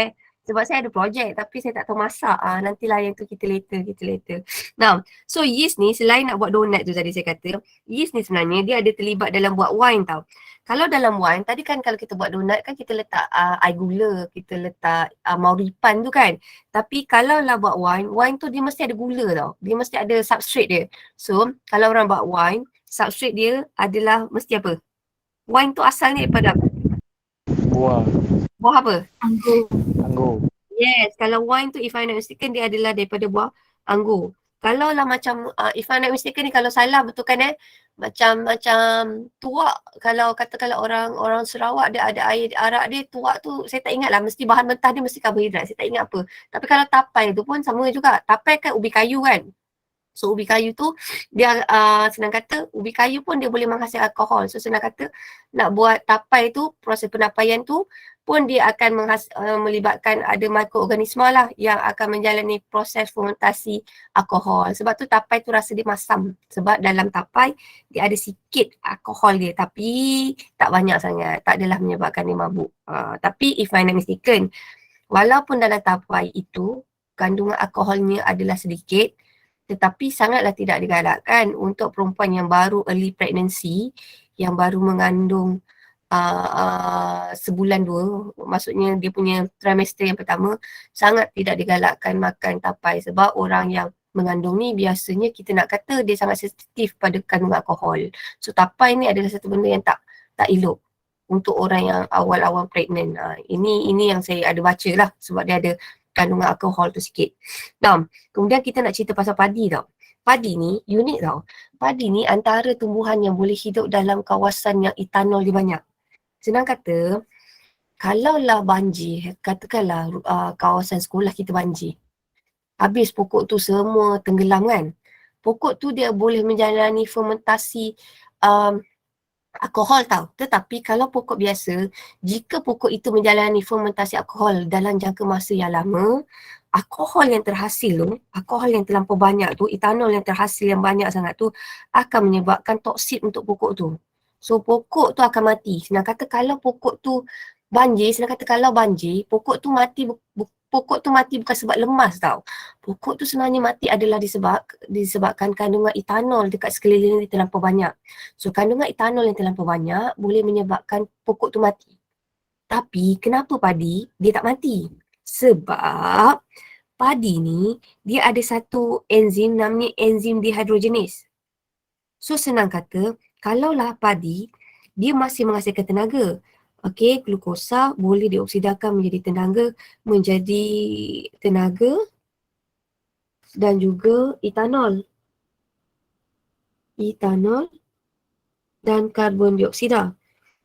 Sebab saya ada projek tapi saya tak tahu masak. Nantilah yang tu kita later. Now, so yeast ni selain nak buat donat tu tadi saya kata, yeast ni sebenarnya dia ada terlibat dalam buat wine tau. Kalau dalam wine, tadi kan kalau kita buat donat kan kita letak air gula, kita letak mauripan tu kan. Tapi kalau lah buat wine, wine tu dia mesti ada gula tau. Dia mesti ada substrate dia. So, kalau orang buat wine, substrate dia adalah mesti apa? Wine tu asalnya daripada apa? Buah, Buah apa? Anggur. anggur. Yes, kalau wine tu if I'm not mistaken dia adalah daripada buah anggur. Kalau lah macam if I'm not mistaken ni kalau salah betulkan macam tuak, kalau katakanlah orang Sarawak dia ada air arak dia, tuak tu saya tak ingat lah, mesti bahan mentah dia mesti karbohidrat, saya tak ingat apa. Tapi kalau tapai tu pun sama juga. Tapai kan ubi kayu kan. So ubi kayu tu dia senang kata ubi kayu pun dia boleh menghasilkan alkohol. So senang kata nak buat tapai tu, proses penapaian tu pun dia akan melibatkan ada mikroorganisma lah yang akan menjalani proses fermentasi alkohol. Sebab tu tapai tu rasa dia masam. Sebab dalam tapai dia ada sikit alkohol dia tapi tak banyak sangat. Tak adalah menyebabkan dia mabuk. Tapi if I'm not mistaken, walaupun dalam tapai itu kandungan alkoholnya adalah sedikit, tetapi sangatlah tidak digalakkan untuk perempuan yang baru early pregnancy, yang baru mengandung sebulan 2, maksudnya dia punya trimester yang pertama, sangat tidak digalakkan makan tapai sebab orang yang mengandung ni biasanya kita nak kata dia sangat sensitif pada kandungan alkohol. So tapai ni adalah satu benda yang tak elok untuk orang yang awal-awal pregnant. Ini yang saya ada baca lah sebab dia ada kandungan alkohol tu sikit. Nah, kemudian kita nak cerita pasal padi tau. Padi ni unik tau. Padi ni antara tumbuhan yang boleh hidup dalam kawasan yang etanol dia banyak. Senang kata, kalaulah banjir, katakanlah kawasan sekolah kita banjir. Habis pokok tu semua tenggelam kan. Pokok tu dia boleh menjalani fermentasi alkohol tau. Tetapi kalau pokok biasa, jika pokok itu menjalani fermentasi alkohol dalam jangka masa yang lama, alkohol yang terhasil tu, alkohol yang terlampau banyak tu, etanol yang terhasil yang banyak sangat tu akan menyebabkan toksik untuk pokok tu. So pokok tu akan mati. Senang kata kalau pokok tu banjir, pokok tu mati bukan sebab lemas tau. Pokok tu sebenarnya mati adalah disebabkan kandungan etanol dekat sekeliling dia terlampau banyak. So kandungan etanol yang terlampau banyak boleh menyebabkan pokok tu mati. Tapi kenapa padi dia tak mati? Sebab padi ni dia ada satu enzim namanya enzim dehydrogenase. So senang kata, kalaulah padi dia masih menghasilkan tenaga. Okey, glukosa boleh dioksidakan menjadi tenaga dan juga etanol dan karbon dioksida.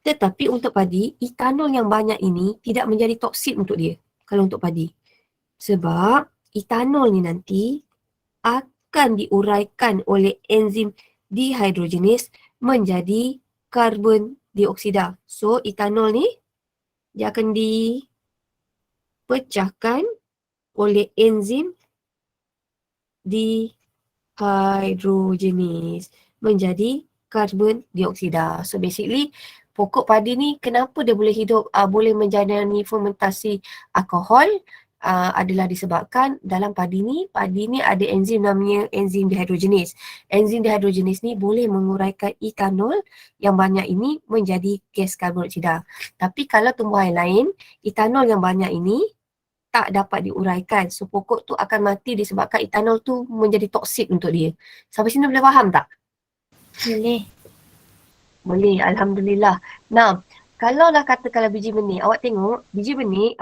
Tetapi untuk padi, etanol yang banyak ini tidak menjadi toksik untuk dia kalau untuk padi. Sebab etanol ni nanti akan diuraikan oleh enzim dehydrogenase menjadi karbon dioksida. So etanol ni dia akan dipecahkan oleh enzim dehydrogenase menjadi karbon dioksida. So basically pokok padi ni kenapa dia boleh hidup, boleh menjalani fermentasi alkohol adalah disebabkan dalam padi ni ada enzim namanya enzim dehydrogenase. Enzim dehydrogenase ni boleh menguraikan etanol yang banyak ini menjadi gas karbon dioksida. Tapi kalau tumbuhan lain, etanol yang banyak ini tak dapat diuraikan. So pokok tu akan mati disebabkan etanol tu menjadi toksik untuk dia. Sampai sini boleh faham tak? Boleh. Boleh, Alhamdulillah. Nah, Kalau lah katakanlah biji benih, awak tengok biji benih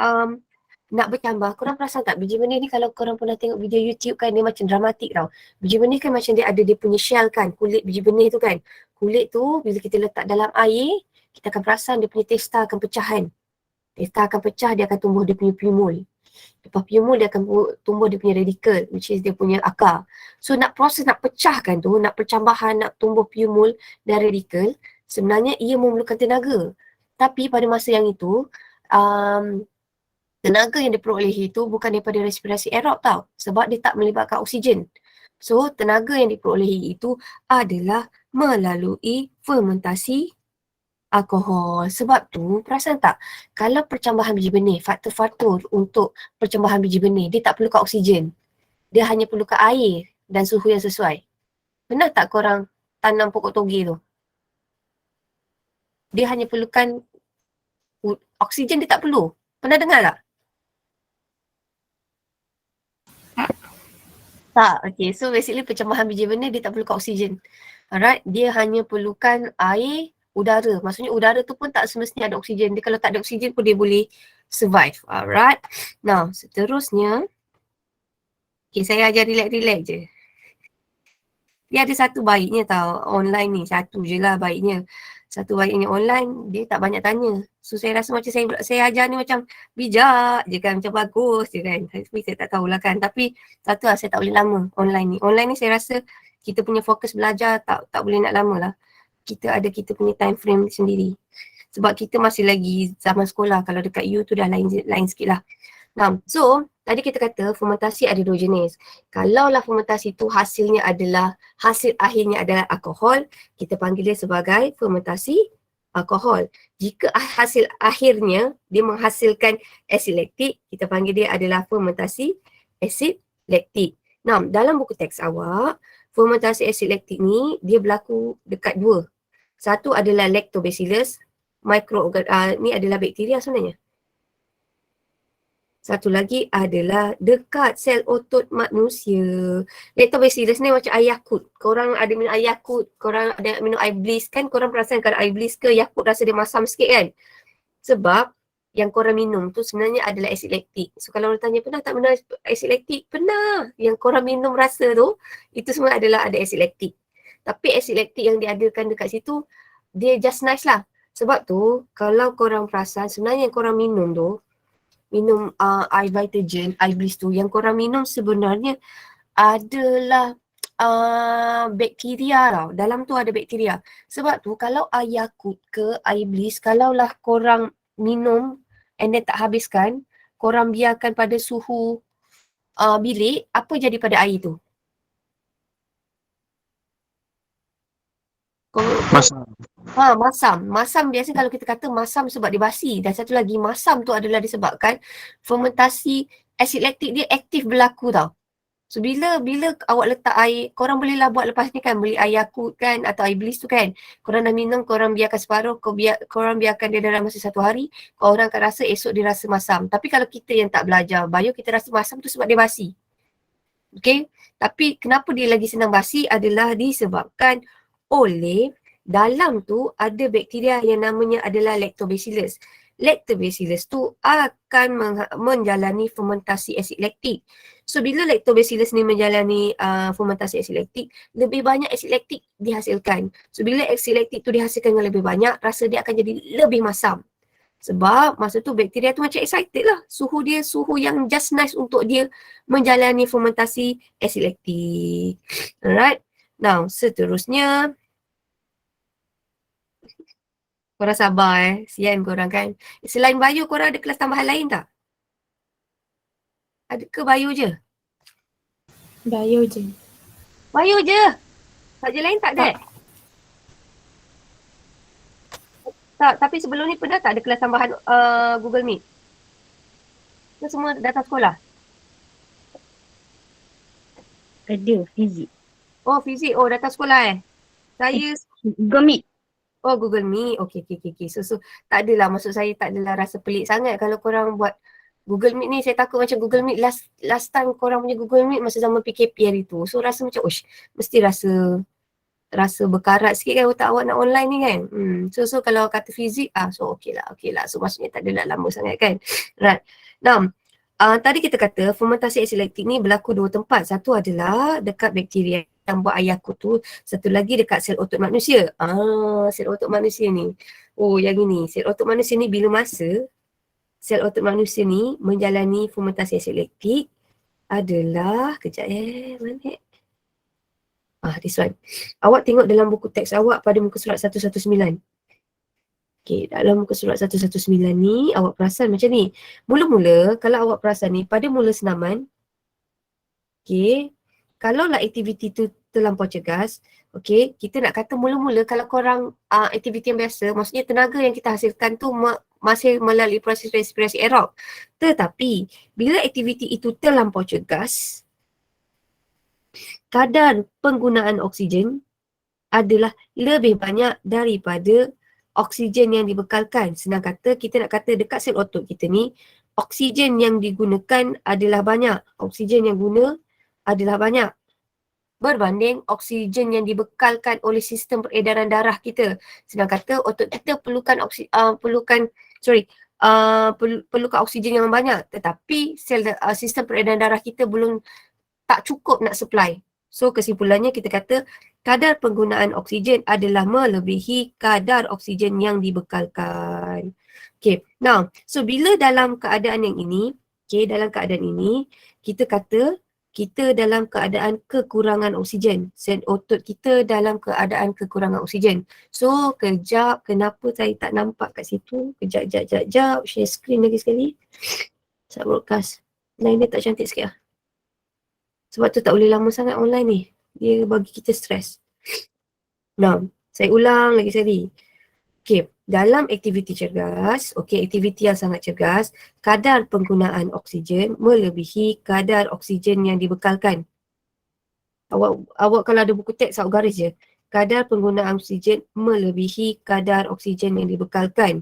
nak bertambah, korang perasan tak biji benih ni kalau korang pernah tengok video YouTube kan dia macam dramatik tau. Biji benih kan macam dia ada dia punya shell kan, kulit biji benih tu kan. Kulit tu bila kita letak dalam air, kita akan perasan dia punya testa akan pecah kan. Testa akan pecah, dia akan tumbuh dia punya pumule. Lepas pumule dia akan tumbuh dia punya radical, which is dia punya akar. So nak proses nak pecahkan tu, nak percambahan, nak tumbuh pumule dan radical, sebenarnya ia memerlukan tenaga. Tapi pada masa yang itu, tenaga yang diperolehi itu bukan daripada respirasi aerob tau. Sebab dia tak melibatkan oksigen. So, tenaga yang diperolehi itu adalah melalui fermentasi alkohol. Sebab tu, perasan tak? Kalau percambahan biji benih, faktor-faktor untuk percambahan biji benih, dia tak perlukan oksigen. Dia hanya perlukan air dan suhu yang sesuai. Pernah tak korang tanam pokok toge tu? Dia hanya perlukan oksigen, dia tak perlu. Pernah dengar tak? Tak, okay. So basically percambahan biji benih dia tak perlukan oksigen. Alright, dia hanya perlukan air, udara. Maksudnya udara tu pun tak semestinya ada oksigen. Dia kalau tak ada oksigen pun dia boleh survive. Alright. Now, seterusnya, okay, saya ajar relax-relax je. Dia ada satu baiknya tau, online ni. Satu je lah baiknya. Satu baiknya online, dia tak banyak tanya. So saya rasa macam saya ajar ni macam bijak je kan, macam bagus je kan. Tapi saya tak tahulah kan. Tapi satu lah, saya tak boleh lama online ni. Online ni saya rasa kita punya fokus belajar tak boleh nak lama lah. Kita ada kita punya time frame sendiri. Sebab kita masih lagi zaman sekolah. Kalau dekat you tu dah lain sikit lah. Nah, so tadi kita kata fermentasi ada dua jenis. Kalaulah fermentasi tu hasil akhirnya adalah alkohol, kita panggil dia sebagai fermentasi alkohol. Jika hasil akhirnya dia menghasilkan asid laktik, kita panggil dia adalah fermentasi asid laktik. Nah, dalam buku teks awak, fermentasi asid laktik ni dia berlaku dekat dua. Satu adalah lactobacillus, ni adalah bakteria sebenarnya. Satu lagi adalah dekat sel otot manusia. Lactobacillus ni macam air Yakult. Korang ada minum air Yakult, korang ada minum air Bliss kan, korang perasan kalau air Bliss ke Yakult rasa dia masam sikit kan. Sebab yang korang minum tu sebenarnya adalah asid laktik. So kalau orang tanya pernah tak minum asid laktik? Pernah. Yang korang minum rasa tu, itu semua adalah ada asid laktik. Tapi asid laktik yang diadakan dekat situ, dia just nice lah. Sebab tu, kalau korang perasan sebenarnya yang korang minum tu, minum air Vitagen, air Bliss tu, yang korang minum sebenarnya adalah bakteria tau. Dalam tu ada bakteria. Sebab tu kalau air Yakult ke air Bliss, kalaulah korang minum and then tak habiskan, korang biarkan pada suhu bilik, apa jadi pada air tu? Masam. Masam. Masam biasanya kalau kita kata masam sebab dia basi. Dan satu lagi masam tu adalah disebabkan fermentasi asid laktik dia aktif berlaku tau. So bila awak letak air, korang bolehlah buat lepas ni kan, beli air Yakult kan atau air Bliss tu kan. Korang dah minum, korang biarkan separuh, korang biarkan dia dalam masa 1 hari, korang akan rasa esok dia rasa masam. Tapi kalau kita yang tak belajar bio, kita rasa masam tu sebab dia basi. Okay, tapi kenapa dia lagi senang basi adalah disebabkan oleh dalam tu ada bakteria yang namanya adalah lactobacillus. Lactobacillus tu akan menjalani fermentasi asid laktik. So bila lactobacillus ni menjalani fermentasi asid laktik, lebih banyak asid laktik dihasilkan. So bila asid laktik tu dihasilkan dengan lebih banyak, rasa dia akan jadi lebih masam. Sebab masa tu bakteria tu macam excited lah. Suhu dia suhu yang just nice untuk dia menjalani fermentasi asid laktik. Alright. Now seterusnya, korang sabar sian korang kan. Selain bio korang ada kelas tambahan lain tak? Ada ke bio je? Bio je. Bio je? Subjek lain tak ada? Tak, tapi sebelum ni pernah tak ada kelas tambahan Google Meet? Ke semua datang sekolah? Ada, fizik. Oh, fizik. Oh, datang sekolah Saya Google Meet. Oh, Google Meet. Okay. So tak adalah, maksud saya tak adalah rasa pelik sangat kalau korang buat Google Meet ni. Saya takut macam Google Meet last time korang punya Google Meet masa zaman PKP hari tu. So rasa macam, mesti rasa rasa berkarat sikit kan otak awak nak online ni kan. So kalau kata fizik, so okey lah. So maksudnya tak adalah lama sangat kan. Right. Now, tadi kita kata fermentasi asid laktik ni berlaku dua tempat. Satu adalah dekat bakteria yang buat air yakut tu. Satu lagi dekat sel otot manusia. Sel otot manusia ni. Oh, yang ini. Sel otot manusia ni bila masa sel otot manusia ni menjalani fermentasi asid laktik adalah, kejap mana? This one. Awak tengok dalam buku teks awak pada muka surat 119. Okay, dalam muka surat 119 ni, awak perasan macam ni. Mula-mula, kalau awak perasan ni, pada mula senaman, okay, kalaulah aktiviti tu terlampau cergas, okay, kita nak kata mula-mula kalau korang aktiviti yang biasa, maksudnya tenaga yang kita hasilkan tu masih melalui proses respirasi aerob. Tetapi, bila aktiviti itu terlampau cergas, kadar penggunaan oksigen adalah lebih banyak daripada oksigen yang dibekalkan. Senang kata, kita nak kata dekat sel otot kita ni, oksigen yang digunakan adalah banyak. Oksigen yang guna adalah banyak berbanding oksigen yang dibekalkan oleh sistem peredaran darah kita. Senang kata, otot kita perlukan oksigen yang banyak, tetapi sistem peredaran darah kita belum tak cukup nak supply. So kesimpulannya kita kata kadar penggunaan oksigen adalah melebihi kadar oksigen yang dibekalkan. Okay, now, so bila dalam keadaan yang ini, dalam keadaan ini, kita kata kita dalam keadaan kekurangan oksigen. Sel otot kita dalam keadaan kekurangan oksigen. So, kejap, kenapa saya tak nampak kat situ? Kejap, share screen lagi sekali. Saya broadcast. Line dia tak cantik sikit lah. Sebab tu tak boleh lama sangat online ni. Dia bagi kita stres. Nah, saya ulang lagi sekali. Okay, dalam aktiviti cergas, aktiviti yang sangat cergas, kadar penggunaan oksigen melebihi kadar oksigen yang dibekalkan. Awak kalau ada buku teks, awak garis je. Kadar penggunaan oksigen melebihi kadar oksigen yang dibekalkan.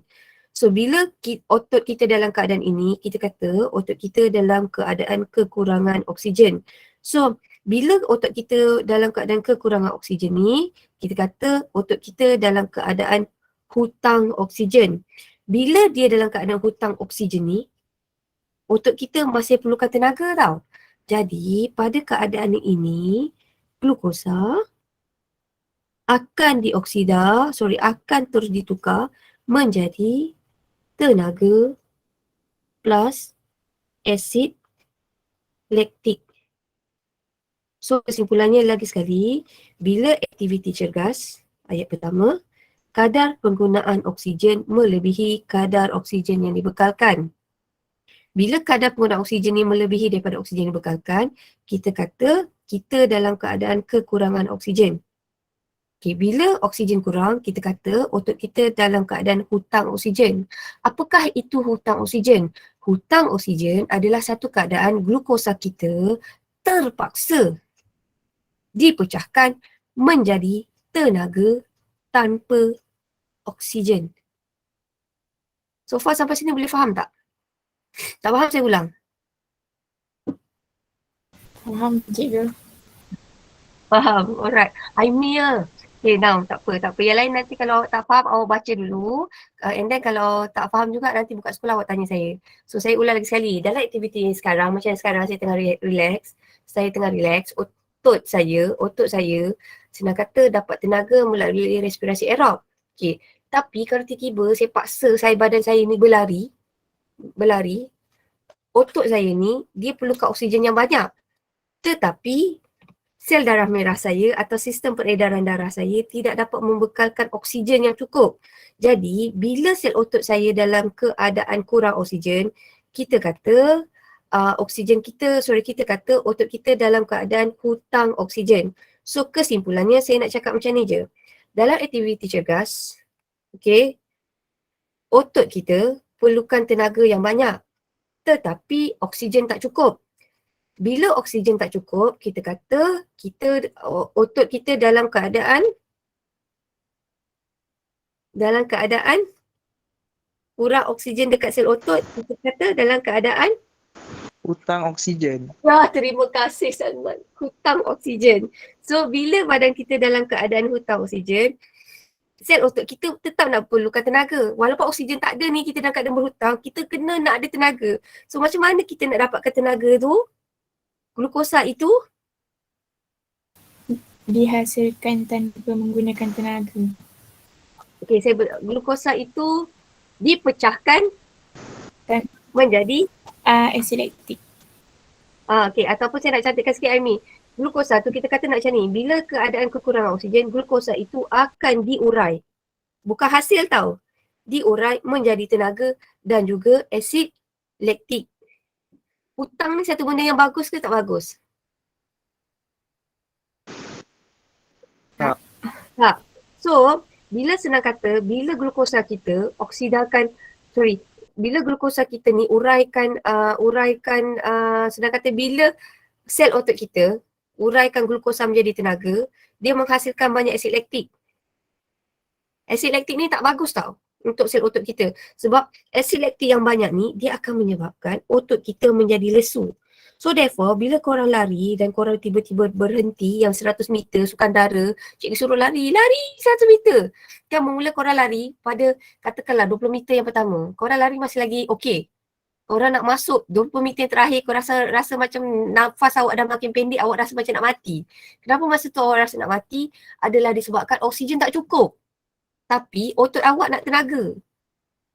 So, bila otot kita dalam keadaan ini, kita kata otot kita dalam keadaan kekurangan oksigen. So, bila otot kita dalam keadaan kekurangan oksigen ni, kita kata otot kita dalam keadaan hutang oksigen. Bila dia dalam keadaan hutang oksigen ni, otot kita masih perlukan tenaga tau. Jadi, pada keadaan ini, glukosa akan akan terus ditukar menjadi tenaga plus asid laktik. So kesimpulannya lagi sekali, bila aktiviti cergas, ayat pertama, kadar penggunaan oksigen melebihi kadar oksigen yang dibekalkan. Bila kadar penggunaan oksigen ni melebihi daripada oksigen yang dibekalkan, kita kata kita dalam keadaan kekurangan oksigen. Okay, bila oksigen kurang, kita kata otot kita dalam keadaan hutang oksigen. Apakah itu hutang oksigen? Hutang oksigen adalah satu keadaan glukosa kita terpaksa dipecahkan menjadi tenaga tanpa oksigen. So far sampai sini boleh faham tak? Tak faham saya ulang. Faham cikgu. Faham, alright. Aimia. Okay, now tak apa. Yang lain nanti kalau tak faham, awak baca dulu. And then kalau tak faham juga, nanti buka sekolah awak tanya saya. So saya ulang lagi sekali. Dalam aktiviti sekarang, macam sekarang saya tengah relax. Otot saya senang kata dapat tenaga melalui respirasi aerob. Okay. Tapi kalau tiba-tiba saya paksa badan saya ni berlari, otot saya ni dia perlukan oksigen yang banyak. Tetapi sel darah merah saya atau sistem peredaran darah saya tidak dapat membekalkan oksigen yang cukup. Jadi bila sel otot saya dalam keadaan kurang oksigen, kita kata kita kata otot kita dalam keadaan hutang oksigen. So kesimpulannya saya nak cakap macam ni je. Dalam aktiviti cergas, otot kita perlukan tenaga yang banyak. Tetapi oksigen tak cukup. Bila oksigen tak cukup, kita kata otot kita dalam keadaan kurang oksigen dekat sel otot. Kita kata dalam keadaan Hutang oksigen. terima kasih Salman. Hutang oksigen. So bila badan kita dalam keadaan hutang oksigen, sel otot kita tetap nak perlukan tenaga. Walaupun oksigen tak ada ni, kita dalam keadaan berhutang, kita kena nak ada tenaga. So macam mana kita nak dapatkan tenaga tu? Glukosa itu Dihasilkan tanpa menggunakan tenaga. okey, glukosa itu dipecahkan Dan menjadi asid laktik. okey, ataupun saya nak cantikkan sikit Aimi. Glukosa tu kita kata nak macam ni, bila keadaan kekurangan oksigen, glukosa itu akan diurai. Bukan hasil tau. Diurai menjadi tenaga dan juga asid laktik. Hutang ni satu benda yang bagus ke tak bagus? Tak. Tak. So, bila senang kata, bila glukosa kita bila glukosa kita ni uraikan senang kata bila sel otot kita uraikan glukosa menjadi tenaga, dia menghasilkan banyak asid laktik. Asid laktik ni tak bagus tau untuk sel otot kita. Sebab asid laktik yang banyak ni, dia akan menyebabkan otot kita menjadi lesu. So therefore, bila korang lari dan korang tiba-tiba berhenti yang 100 meter sukan dara, cikgu suruh lari 100 meter. Kan mula korang lari pada katakanlah 20 meter yang pertama. Korang lari masih lagi okey. Korang nak masuk 20 meter yang terakhir, korang rasa macam nafas awak dah makin pendek, awak rasa macam nak mati. Kenapa masa tu awak rasa nak mati? Adalah disebabkan oksigen tak cukup. Tapi otot awak nak tenaga.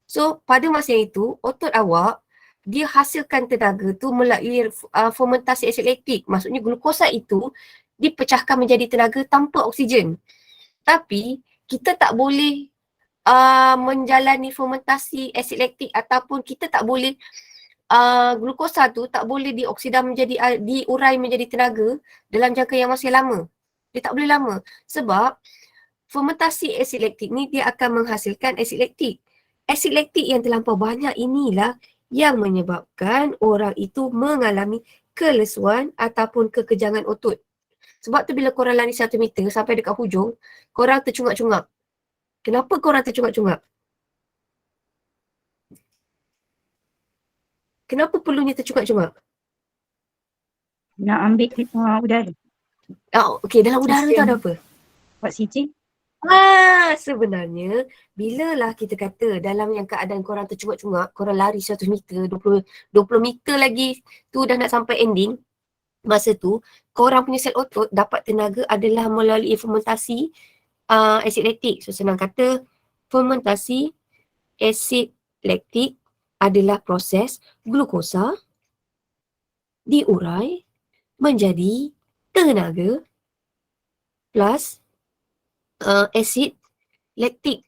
So pada masa itu, otot awak dia hasilkan tenaga tu melalui fermentasi asid laktik. Maksudnya glukosa itu dipecahkan menjadi tenaga tanpa oksigen. Tapi kita tak boleh menjalani fermentasi asid laktik ataupun kita tak boleh glukosa tu tak boleh dioksida menjadi diurai menjadi tenaga dalam jangka yang masih lama. Dia tak boleh lama sebab fermentasi asid laktik ni dia akan menghasilkan asid laktik. Asid laktik yang terlampau banyak inilah yang menyebabkan orang itu mengalami kelesuan ataupun kekejangan otot. Sebab tu bila korang lari 1 meter sampai dekat hujung, korang tercungap-cungap. Kenapa korang tercungap-cungap? Kenapa perlunya tercungap-cungap? Nak ambil udara. Okey, dalam udara tu ada apa? Oksigen. Sebenarnya bilalah kita kata dalam yang keadaan korang tercungap-cungap, korang lari 100 meter, 20 meter lagi tu dah nak sampai ending, masa tu korang punya sel otot dapat tenaga adalah melalui fermentasi asid laktik. So senang kata fermentasi asid laktik adalah proses glukosa diurai menjadi tenaga plus asid laktik.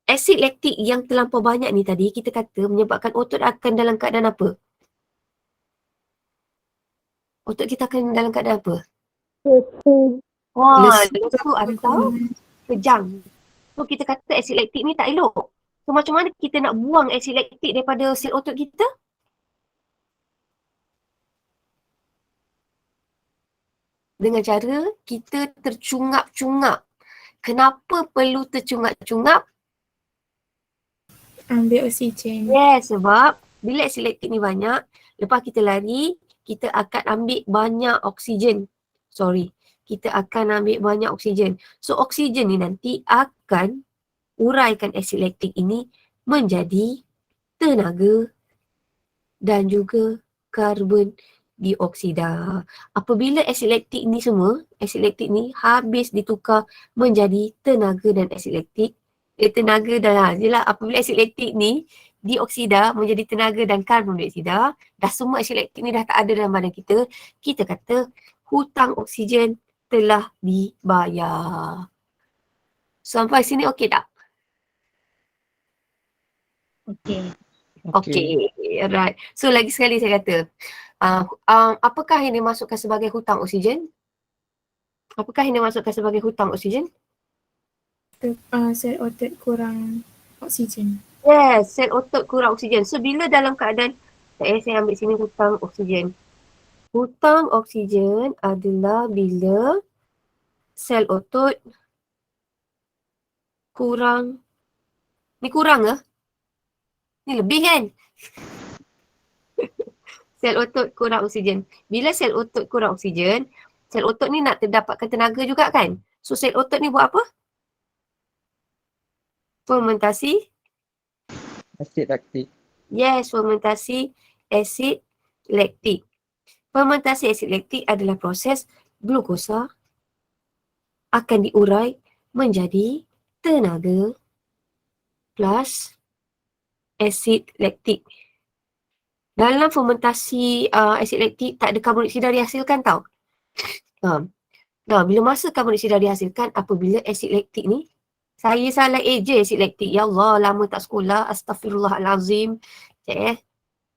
Asid laktik yang terlampau banyak ni tadi kita kata menyebabkan otot akan dalam keadaan apa? Otot kita akan dalam keadaan apa? Lesu atau kejang. So kita kata asid laktik ni tak elok. So macam mana kita nak buang asid laktik daripada sel otot kita? Dengan cara kita tercungap-cungap. Kenapa perlu tercungap-cungap? Ambil oksigen. Yes, sebab bila asid laktik ni banyak, lepas kita lari, kita akan ambil banyak oksigen. Kita akan ambil banyak oksigen. So oksigen ni nanti akan uraikan asid laktik ini menjadi tenaga dan juga karbon dioksida. Apabila asid laktik ni semua, asid laktik ni habis ditukar menjadi tenaga dan asid laktik, tenaga dan apabila asid laktik ni dioksida menjadi tenaga dan karbon dioksida, dah semua asid laktik ni dah tak ada dalam badan kita, kita kata hutang oksigen telah dibayar. Sampai sini okey tak? Okey, alright. So lagi sekali saya kata, apakah yang dimasukkan sebagai hutang oksigen? Apakah yang dimasukkan sebagai hutang oksigen? Sel otot kurang oksigen. Yes, sel otot kurang oksigen. So bila dalam keadaan, saya ambil sini hutang oksigen. Hutang oksigen adalah bila sel otot kurang, ni kurang ke? Ni lebih kan? Sel otot kurang oksigen. Bila sel otot kurang oksigen, Sel otot ni nak terdapatkan tenaga juga kan. So sel otot ni buat apa? Fermentasi. Asid laktik. Yes, fermentasi asid laktik. Fermentasi asid laktik adalah proses glukosa akan diurai menjadi tenaga plus asid laktik. Dalam fermentasi asid laktik tak ada karbon dioksida dihasilkan tau. Nah, bila masa karbon dioksida dihasilkan apabila asid laktik ni, saya salah je asid laktik. Ya Allah, lama tak sekolah. Astaghfirullahalazim.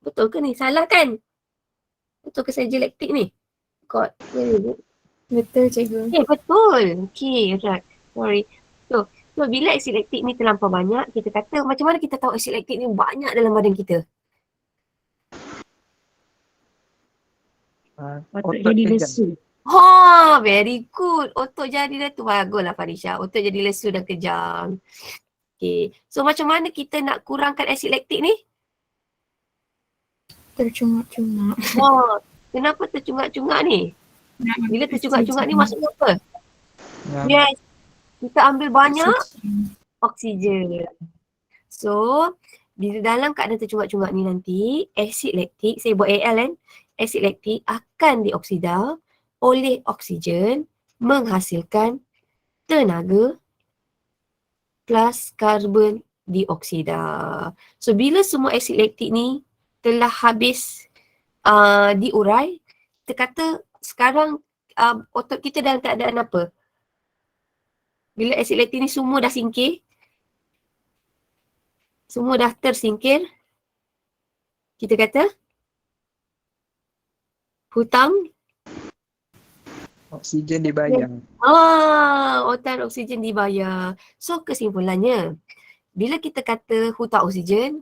Betul ke ni? Salah kan? Betul ke saya je laktik ni? God, very good. Betul cikgu. Betul. Okay, right. Sorry. So bila asid laktik ni terlampau banyak, kita kata macam mana kita tahu asid laktik ni banyak dalam badan kita? Otot jadi lesu. Very good. Otot jadi lesu. Baguslah Farisha. Otot jadi lesu dan kejang. Okay. So macam mana kita nak kurangkan asid laktik ni? Tercungak-cungak. Kenapa tercungak-cungak ni? Nak Bila ambil tercungak-cungak ni oksigen. maksudnya apa? Ngam. Yes. Kita ambil banyak Oksigen. oksigen. So, bila dalam keadaan tercungak-cungak ni nanti, asid laktik, saya buat AL kan, asid laktik akan dioksida oleh oksigen menghasilkan tenaga plus karbon dioksida. So, bila semua asid laktik ni telah habis diurai, kita kata sekarang otot kita dalam keadaan apa? Bila asid laktik ni semua dah singkir, semua dah tersingkir, kita kata hutang Oksigen dibayar. hutang oksigen dibayar. So kesimpulannya, bila kita kata hutang oksigen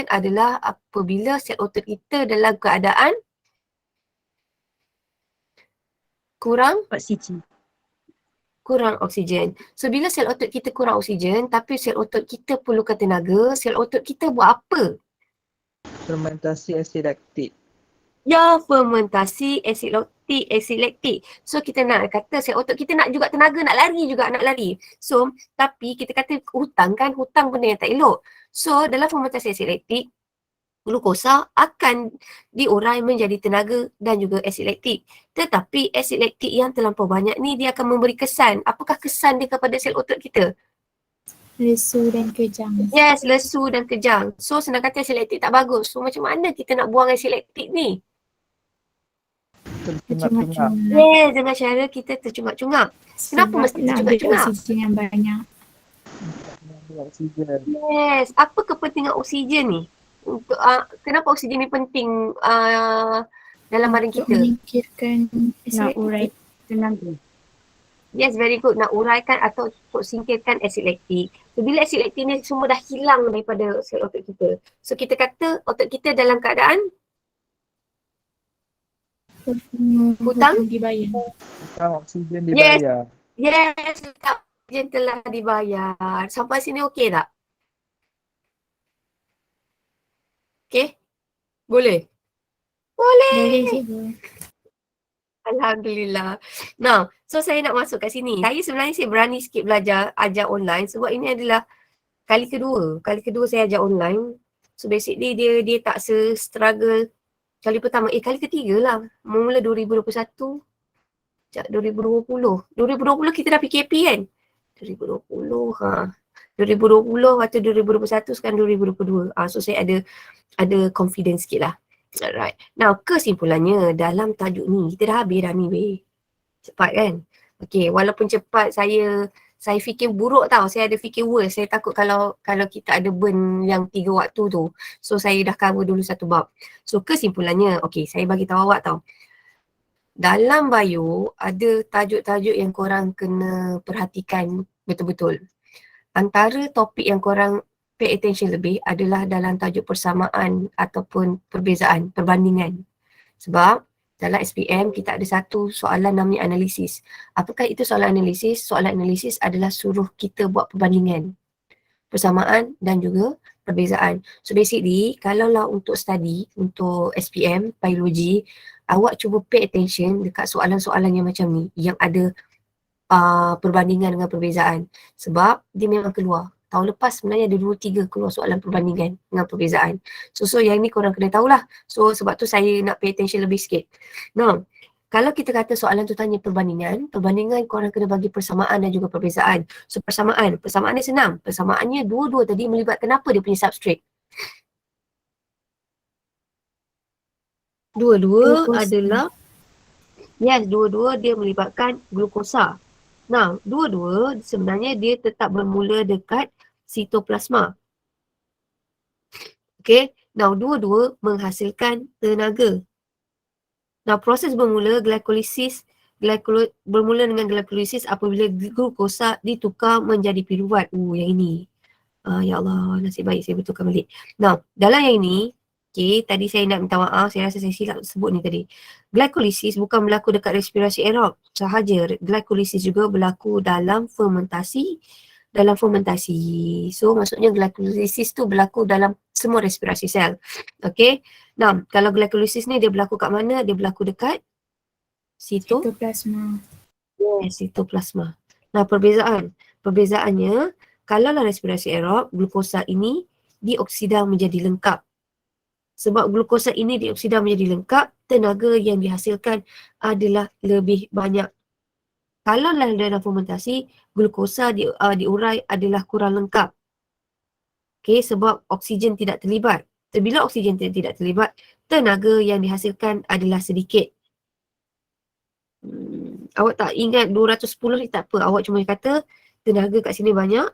adalah apabila sel otot kita dalam keadaan kurang oksigen. So bila sel otot kita kurang oksigen tapi sel otot kita perlukan tenaga, sel otot kita buat apa? Fermentasi asid laktik. Ya, fermentasi asid laktik. So kita nak kata sel otot kita nak juga tenaga, nak lari. So tapi kita kata hutang benda yang tak elok. So dalam fermentasi asid laktik, glukosa akan diurai menjadi tenaga dan juga asid laktik. Tetapi asid laktik yang terlampau banyak ni dia akan memberi kesan. Apakah kesan dia kepada sel otot kita? Lesu dan kejang. Yes, lesu dan kejang. So senang kata asid laktik tak bagus. So macam mana kita nak buang asid laktik ni? Tercungak-cungak. Yes, dengan cara kita tercungak-cungak. Kenapa Sebab mesti nak ambil tercungak-cungak? oksigen yang banyak. Oksigen. Yes, apa kepentingan oksigen ni? Untuk kenapa oksigen ni penting dalam badan Untuk kita? menyingkirkan asid Nak urai laktik. tenaga. Yes, very good. Nak uraikan atau untuk singkirkan asid laktik. So, bila asid laktik ni semua dah hilang daripada sel otot kita. So, kita kata otot kita dalam keadaan hutang? Dibayar. Hutang oksigen dibayar. Yes, hutang oksigen telah dibayar. Sampai sini okey tak? Okey? Boleh? Boleh cikgu. Alhamdulillah. Nah, so saya nak masuk kat sini. Saya berani sikit belajar ajar online sebab ini adalah kali kedua. Kali kedua saya ajar online. So basically dia tak se-struggle kali pertama. Kali ketiga lah. Mula 2021. 2020. 2020 kita dah PKP kan? 2020 2020 atau 2021 sekarang 2022. So saya ada confidence sikit lah. Alright. Now kesimpulannya dalam tajuk ni kita dah habis dah ni weh. Cepat kan? Okay, walaupun cepat saya fikir buruk tau. Saya ada fikir worse. Saya takut kalau kita ada burn yang 3 waktu tu. So saya dah cover dulu satu bab. So kesimpulannya, okay, saya bagi tahu awak tau. Dalam bio ada tajuk-tajuk yang korang kena perhatikan betul-betul. Antara topik yang korang pay attention lebih adalah dalam tajuk persamaan ataupun perbezaan, perbandingan. Sebab dalam SPM kita ada satu soalan namanya analisis. Apakah itu soalan analisis? Soalan analisis adalah suruh kita buat perbandingan, persamaan dan juga perbezaan. So basically, kalaulah untuk study, untuk SPM, biologi, awak cuba pay attention dekat soalan-soalan yang macam ni, yang ada perbandingan dengan perbezaan. Sebab dia memang keluar. Tahun lepas sebenarnya ada 2-3 keluar soalan perbandingan dengan perbezaan. So yang ni korang kena tahulah. So sebab tu saya nak pay attention lebih sikit. Now, kalau kita kata soalan tu tanya perbandingan korang kena bagi persamaan dan juga perbezaan. So persamaan dia senang. Persamaannya dua-dua tadi melibatkan apa dia punya substrate? Dua-dua Glukosa. adalah, yes, dua-dua dia melibatkan glukosa. Nah, dua-dua sebenarnya dia tetap bermula dekat sitoplasma. Okay, now dua-dua menghasilkan tenaga. Nah, proses bermula bermula dengan glikolisis apabila glukosa ditukar menjadi piruvat. Yang ini. Ya Allah, nasib baik saya betulkan balik. Nah, dalam yang ini, okay, tadi saya nak minta maaf, saya rasa saya silap sebut ni tadi. Glikolisis bukan berlaku dekat respirasi aerob sahaja. Glikolisis juga berlaku dalam fermentasi. So, maksudnya glikolisis tu berlaku dalam semua respirasi sel. Okay. Nah, kalau glikolisis ni dia berlaku kat mana? Dia berlaku dekat Sitoplasma. sitoplasma. Nah, perbezaannya, kalaulah respirasi aerob, glukosa ini dioksida menjadi lengkap. Sebab glukosa ini dioksida menjadi lengkap, tenaga yang dihasilkan adalah lebih banyak. Kalaulah dalam fermentasi, glukosa diurai adalah kurang lengkap. Okay, sebab oksigen tidak terlibat. Bila oksigen tidak terlibat, tenaga yang dihasilkan adalah sedikit. Awak tak ingat 210 ni tak apa. Awak cuma kata tenaga kat sini banyak.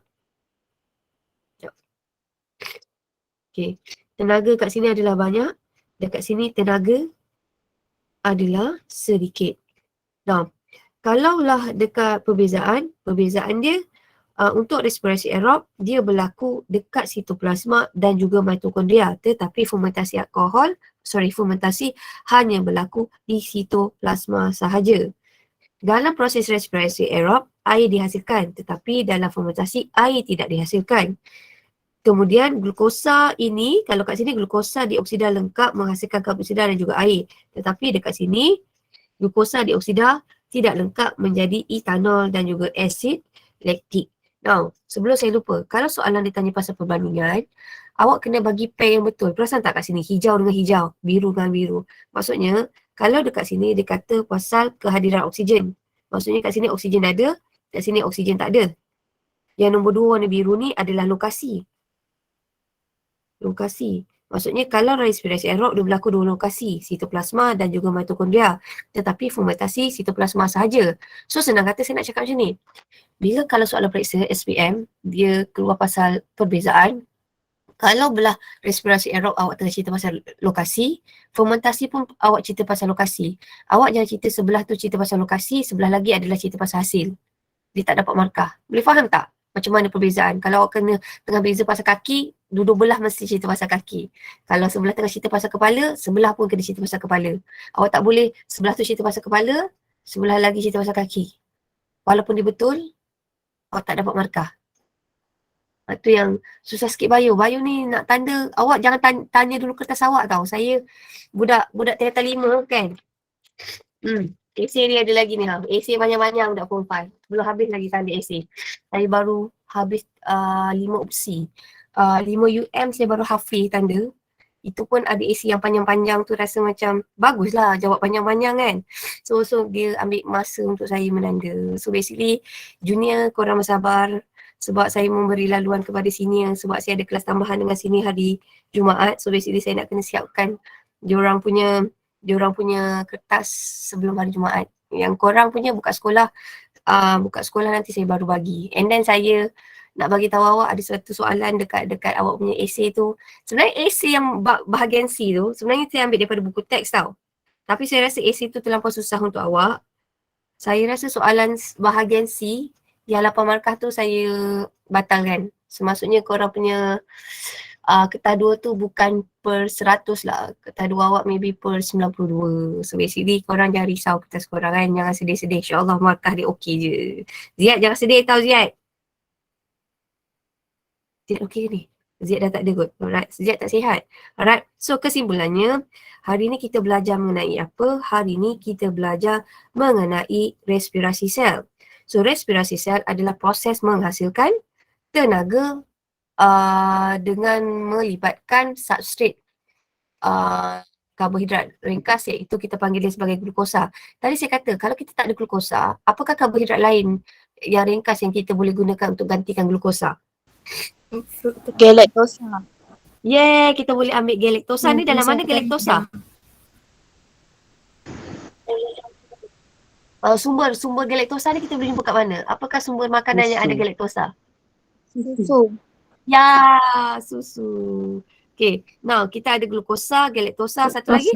Okay. Tenaga kat sini adalah banyak. Dekat sini tenaga adalah sedikit. Nah, kalaulah dekat perbezaan dia untuk respirasi aerob, dia berlaku dekat sitoplasma dan juga mitokondria. Tetapi fermentasi hanya berlaku di sitoplasma sahaja. Dalam proses respirasi aerob, air dihasilkan. Tetapi dalam fermentasi, air tidak dihasilkan. Kemudian glukosa ini, kalau kat sini glukosa dioksida lengkap menghasilkan karboksida dan juga air. Tetapi dekat sini, glukosa dioksida tidak lengkap menjadi etanol dan juga asid laktik. Now, sebelum saya lupa, kalau soalan ditanya pasal perbandingan, awak kena bagi pair yang betul. Perasan tak kat sini? Hijau dengan hijau, biru dengan biru. Maksudnya, kalau dekat sini dia kata pasal kehadiran oksigen. Maksudnya kat sini oksigen ada, kat sini oksigen tak ada. Yang nombor 2 warna biru ni adalah lokasi. Maksudnya kalau respirasi aerob dia berlaku 2 lokasi, sitoplasma dan juga mitokondria. Tetapi fermentasi sitoplasma sahaja. So senang kata saya nak cakap macam ni. Bila kalau soalan periksa SPM, dia keluar pasal perbezaan. Kalau belah respirasi aerob awak tengah cerita pasal lokasi, fermentasi pun awak cerita pasal lokasi. Awak jangan cerita sebelah tu cerita pasal lokasi, sebelah lagi adalah cerita pasal hasil. Dia tak dapat markah. Boleh faham tak? Macam mana perbezaan? Kalau awak kena tengah beza pasal kaki, dua belah mesti cerita pasal kaki. Kalau sebelah tengah cerita pasal kepala, sebelah pun kena cerita pasal kepala. Awak tak boleh sebelah tu cerita pasal kepala, sebelah lagi cerita pasal kaki. Walaupun dia betul, awak tak dapat markah. Itu yang susah sikit bio. Bio ni nak tanda, awak jangan tanya dulu kertas awak tau. Saya budak tingkatan 5 kan. Essay ni ada lagi ni. Essay banyak-banyak budak form 5. Belum habis lagi tanda essay. Saya baru habis 5 opsi. 5 UM saya baru hafiz tanda. Itu pun ada essay yang panjang-panjang tu rasa macam baguslah jawab panjang-panjang kan. So dia ambil masa untuk saya menanda. So basically junior korang bersabar sebab saya memberi laluan kepada senior sebab saya ada kelas tambahan dengan senior hari Jumaat. So basically saya nak kena siapkan diorang punya kertas sebelum hari Jumaat. Yang korang punya buka sekolah nanti saya baru bagi. And then saya nak bagi tahu awak ada satu soalan dekat awak punya essay tu. Sebenarnya essay yang bahagian C tu sebenarnya saya ambil daripada buku teks tau. Tapi saya rasa essay tu terlampau susah untuk awak. Saya rasa soalan bahagian C yang 8 markah tu saya batalkan. Maksudnya korang punya kertas 2 tu bukan per 100 lah. Kertas 2 awak maybe per 92. So basically korang jangan risau kertas korang kan. Jangan sedih-sedih. InsyaAllah markah dia okey je. Ziad jangan sedih tau Ziad. Ziad okey ni? Ziad dah tak ada kot. Alright, Ziad tak sihat. Alright, so kesimpulannya, hari ni kita belajar mengenai apa? Hari ni kita belajar mengenai respirasi sel. So, respirasi sel adalah proses menghasilkan tenaga dengan melibatkan substrate karbohidrat ringkas, iaitu kita panggil dia sebagai glukosa. Tadi saya kata, kalau kita tak ada glukosa, apakah karbohidrat lain yang ringkas yang kita boleh gunakan untuk gantikan glukosa? Galactosa. Yeah, kita boleh ambil galaktosa. Ni dalam mana galaktosa? Sumber galaktosa ni kita boleh jumpa kat mana? Apakah sumber makanan yang ada galaktosa? Susu. Ya, susu. Okay, now kita ada glukosa, galaktosa, satu lagi?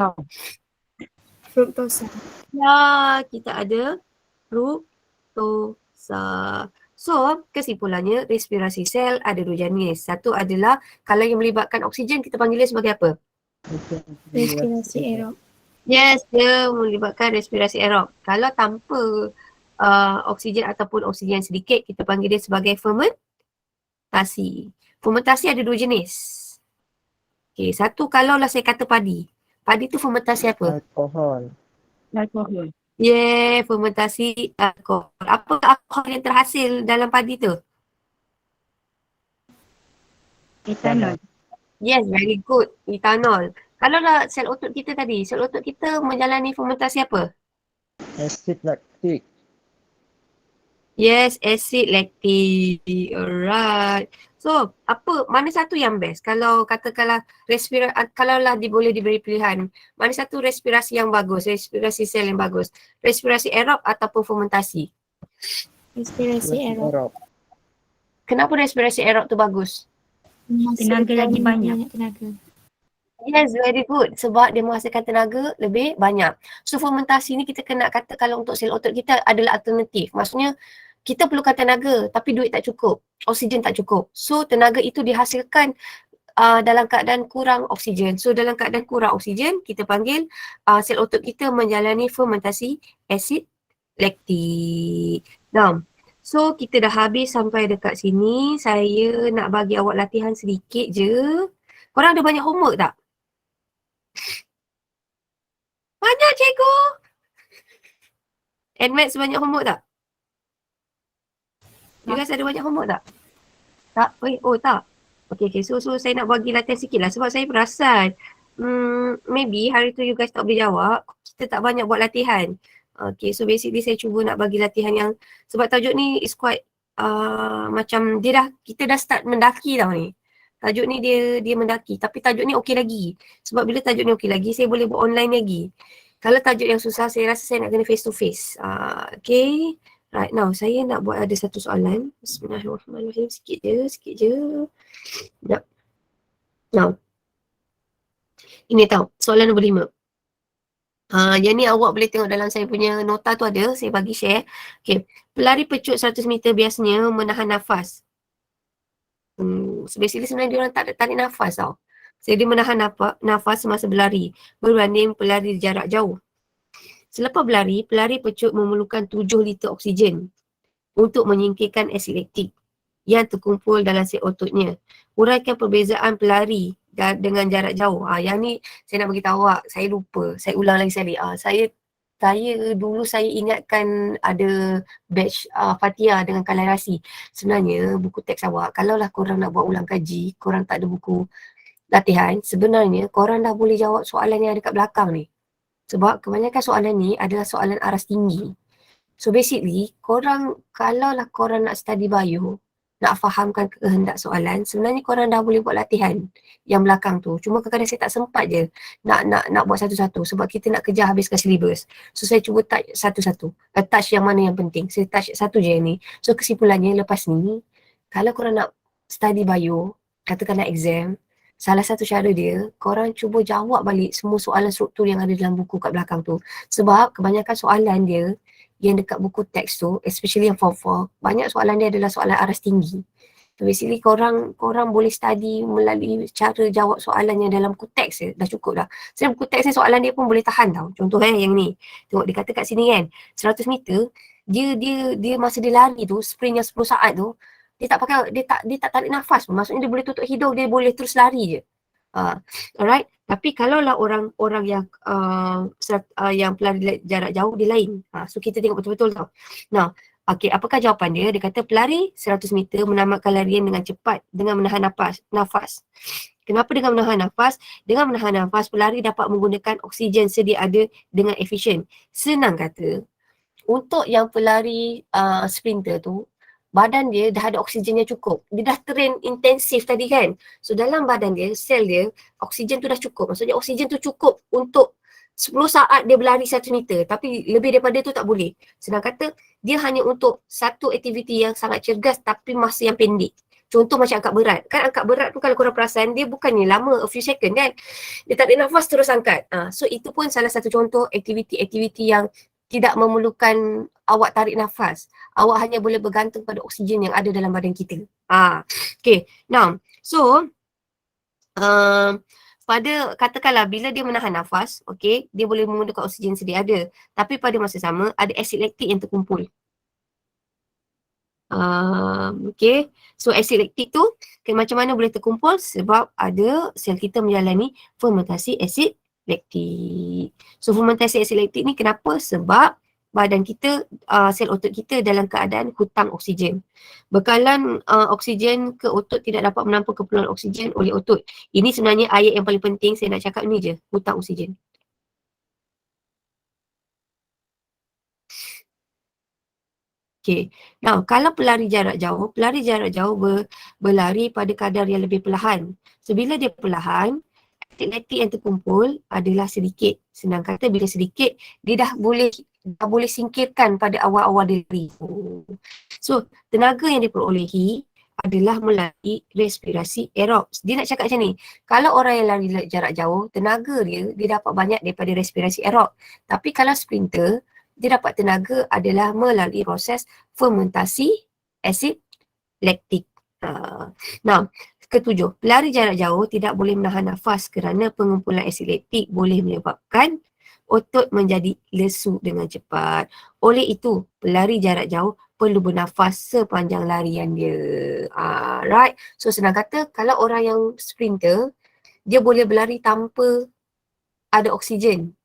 Fruktosa. Ya, kita ada fruktosa. So, kesimpulannya respirasi sel ada dua jenis. Satu adalah kalau yang melibatkan oksigen kita panggil dia sebagai apa? Respirasi aerob. Yes, dia melibatkan respirasi aerob. Kalau tanpa oksigen ataupun oksigen sedikit kita panggil dia sebagai fermentasi. Fermentasi ada dua jenis. Okay, satu kalaulah saya kata padi. Padi tu fermentasi apa? Alkohol. Alkohol. Yeah, fermentasi alkohol. Apa alkohol yang terhasil dalam padi tu? Etanol. Yes, very good. Etanol. Kalau lah sel otot kita tadi, sel otot kita menjalani fermentasi apa? Acid lactic. Yes, acid lactic. Alright. So, mana satu yang best? Kalau katakanlah kalaulah boleh diberi pilihan, mana satu respirasi yang bagus, respirasi sel yang bagus? Respirasi aerob ataupun fermentasi? Respirasi aerob. Kenapa respirasi aerob tu bagus? Tenaga lagi banyak. Tenaga. Yes, very good. Sebab dia menghasilkan tenaga lebih banyak. So, fermentasi ni kita kena kata kalau untuk sel otot kita adalah alternatif. Maksudnya, kita perlukan tenaga tapi duit tak cukup. Oksigen tak cukup. So, tenaga itu dihasilkan dalam keadaan kurang oksigen. So, dalam keadaan kurang oksigen, kita panggil sel otot kita menjalani fermentasi asid laktik. Now, so kita dah habis sampai dekat sini. Saya nak bagi awak latihan sedikit je. Korang ada banyak homework tak? Banyak cikgu. NMATS banyak homework tak? You guys ada banyak homework tak? Tak? Oh tak? Okay. So saya nak bagi latihan sikit lah sebab saya perasan maybe hari tu you guys tak boleh jawab. Kita tak banyak buat latihan. Okay, so basically saya cuba nak bagi latihan yang sebab tajuk ni is quite macam kita dah start mendaki tau ni. Tajuk ni dia mendaki tapi tajuk ni okey lagi. Sebab bila tajuk ni okey lagi saya boleh buat online lagi. Kalau tajuk yang susah saya rasa saya nak kena face to face. Okay. Right now saya nak buat ada satu soalan. Bismillahirrahmanirrahim. Sikit je. Sekejap. Now. Ini tau. Soalan nombor 5. Yang ni awak boleh tengok dalam saya punya nota tu ada. Saya bagi share. Okay. Pelari pecut 100 meter biasanya menahan nafas. So basically sebenarnya dia orang tak tarik nafas tau. Jadi dia menahan nafas semasa berlari berbanding pelari jarak jauh. Selepas berlari, pelari pecut memerlukan 7 liter oksigen untuk menyingkirkan asid laktik yang terkumpul dalam sel ototnya. Uraikan perbezaan pelari dengan jarak jauh. Yang ni saya nak beritahu awak, saya lupa. Saya ulang lagi sekali. Saya dulu saya ingatkan ada batch Fatia dengan Kalarasi. Sebenarnya buku teks awak, kalaulah korang nak buat ulang kaji, korang tak ada buku latihan, sebenarnya korang dah boleh jawab soalan yang ada kat belakang ni. Sebab kebanyakan soalan ni adalah soalan aras tinggi. So basically, kalaulah korang nak study bio, nak fahamkan kehendak soalan, sebenarnya korang dah boleh buat latihan yang belakang tu. Cuma kadang-kadang saya tak sempat je nak buat satu-satu sebab kita nak kejar habiskan syllabus. So saya cuba touch satu-satu. Touch yang mana yang penting. Saya touch satu je yang ni. So kesimpulannya lepas ni, kalau korang nak study bio, katakan nak exam, salah satu cara dia, korang cuba jawab balik semua soalan struktur yang ada dalam buku kat belakang tu. Sebab kebanyakan soalan dia yang dekat buku teks tu, especially yang form 4, banyak soalan dia adalah soalan aras tinggi. So basically korang boleh study melalui cara jawab soalan yang dalam buku teks je, dah cukup dah. Sebab buku teks ni soalan dia pun boleh tahan tau. Contoh yang ni, tengok dia kata kat sini kan, 100 meter, dia masa dia lari tu, sprint yang 10 saat tu, Dia tak pakai, dia tak tarik nafas pun. Maksudnya dia boleh tutup hidung, dia boleh terus lari je. Alright. Tapi kalaulah orang yang yang pelari jarak jauh dia lain. So kita tengok betul-betul tau. Nah, okey, apakah jawapan dia? Dia kata pelari 100 meter menamatkan larian dengan cepat dengan menahan nafas. Kenapa dengan menahan nafas? Dengan menahan nafas, pelari dapat menggunakan oksigen sedia ada dengan efisien. Senang kata, untuk yang pelari sprinter tu, badan dia dah ada oksigen yang cukup. Dia dah train intensif tadi kan. So dalam badan dia, sel dia, oksigen tu dah cukup. Maksudnya oksigen tu cukup untuk 10 saat dia berlari 1 meter. Tapi lebih daripada tu tak boleh. Senang kata, dia hanya untuk satu aktiviti yang sangat cergas tapi masa yang pendek. Contoh macam angkat berat. Kan angkat berat tu kalau korang perasan, dia bukannya lama, a few second kan. Dia tarik nafas terus angkat. So itu pun salah satu contoh aktiviti-aktiviti yang tidak memerlukan awak tarik nafas. Awak hanya boleh bergantung pada oksigen yang ada dalam badan kita. Okay. Now, so pada katakanlah bila dia menahan nafas, okay, dia boleh menggunakan oksigen sedia ada. Tapi pada masa sama ada asid laktik yang terkumpul. Okay, so asid laktik tu macam mana boleh terkumpul? Sebab ada sel kita menjalani fermentasi asid laktik. So fermentasi asid laktik ni kenapa? Sebab badan kita, sel otot kita dalam keadaan hutang oksigen. Bekalan oksigen ke otot tidak dapat menampung keperluan oksigen oleh otot. Ini sebenarnya ayat yang paling penting saya nak cakap ni je, hutang oksigen. Okay. Now, kalau pelari jarak jauh berlari pada kadar yang lebih perlahan. So, bila dia perlahan, asid laktik yang terkumpul adalah sedikit. Senang kata, bila sedikit, dia dah boleh singkirkan pada awal-awal dia lari. So, tenaga yang diperolehi adalah melalui respirasi aerobs. Dia nak cakap macam ni, kalau orang yang lari jarak jauh, tenaga dia dapat banyak daripada respirasi aerob. Tapi kalau sprinter, dia dapat tenaga adalah melalui proses fermentasi asid laktik. Nah, ketujuh, pelari jarak jauh tidak boleh menahan nafas kerana pengumpulan asid laktik boleh menyebabkan otot menjadi lesu dengan cepat. Oleh itu, pelari jarak jauh perlu bernafas sepanjang larian dia. Right. So, senang kata, kalau orang yang sprinter, dia boleh berlari tanpa ada oksigen.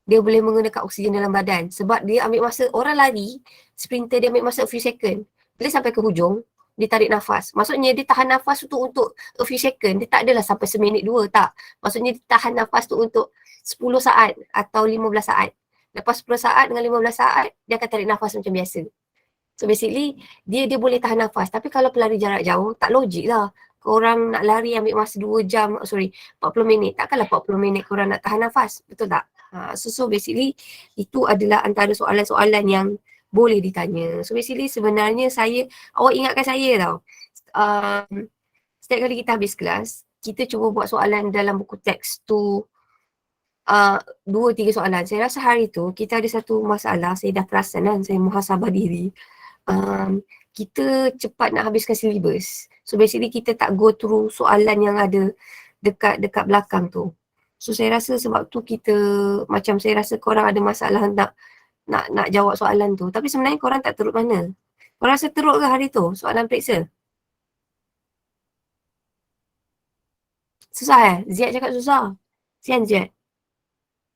Dia boleh menggunakan oksigen dalam badan sebab dia ambil masa, orang lari, sprinter dia ambil masa a few second. Bila sampai ke hujung, dia tarik nafas. Maksudnya dia tahan nafas tu untuk a few second. Dia tak adalah sampai seminit dua, tak. Maksudnya dia tahan nafas tu untuk 10 saat atau 15 saat. Lepas 10 saat dengan 15 saat, dia akan tarik nafas macam biasa. So basically, dia boleh tahan nafas. Tapi kalau pelari jarak jauh, tak logik lah. Korang nak lari ambil masa 2 jam, 40 minit. Takkanlah 40 minit korang nak tahan nafas. Betul tak? So basically itu adalah antara soalan-soalan yang boleh ditanya. So basically sebenarnya awak ingatkan saya tau. Setiap kali kita habis kelas, kita cuba buat soalan dalam buku teks tu 2-3 soalan. Saya rasa hari tu kita ada satu masalah, saya dah perasan kan, saya muhasabah diri. Kita cepat nak habiskan silibus. So basically kita tak go through soalan yang ada dekat belakang tu. So saya rasa sebab tu saya rasa korang ada masalah nak jawab soalan tu. Tapi sebenarnya korang tak teruk mana? Korang rasa teruk ke hari tu soalan periksa? Susah Ziad cakap susah. Sian Ziad.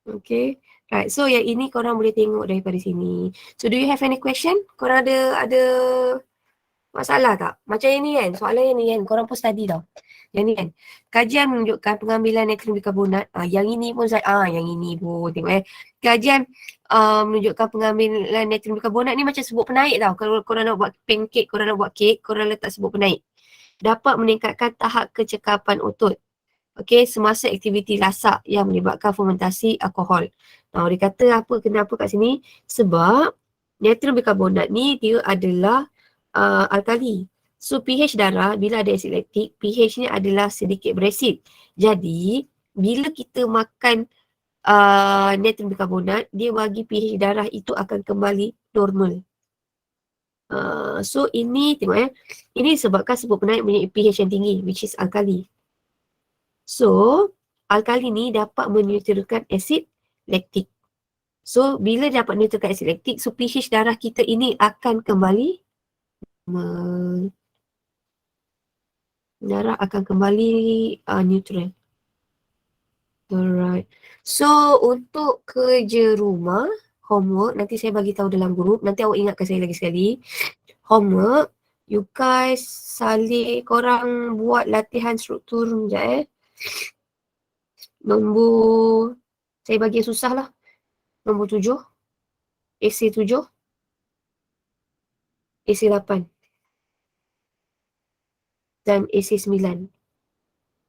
Okay. Right. So yang ini korang boleh tengok daripada sini. So do you have any question? Korang ada masalah tak? Macam yang ni kan, soalan yang ni kan, korang pun study tau. Yang ni kan, kajian menunjukkan pengambilan nitrogen bikarbonat, yang ini pun yang ini pun tengok kajian menunjukkan pengambilan nitrogen bikarbonat ni macam sebut penaik tau. Kalau korang nak buat pancake, korang nak buat kek, korang letak sebut penaik. Dapat meningkatkan tahap kecekapan otot. Okay, semasa aktiviti lasak yang menyebabkan fermentasi alkohol. Nah, dia kata kenapa kat sini? Sebab nitrogen bikarbonat ni dia adalah alkali. So pH darah bila ada asid laktik, pH ni adalah sedikit berasid. Jadi bila kita makan nitrogen bikarbonat, dia bagi pH darah itu akan kembali normal. So ini tengok ini disebabkan sebut penaik mempunyai pH yang tinggi, which is alkali. So alkali ni dapat meneutralkan asid laktik. So bila dapat meneutralkan asid laktik, so pH darah kita ini akan kembali darah akan kembali neutral. Alright. So, untuk kerja rumah, homework, nanti saya bagi tahu dalam grup. Nanti awak ingatkan saya lagi sekali. Homework, you guys korang buat latihan struktur sekejap Nombor, saya bagi yang susah lah. Nombor 7, essay 7, essay 8 dan essay 9.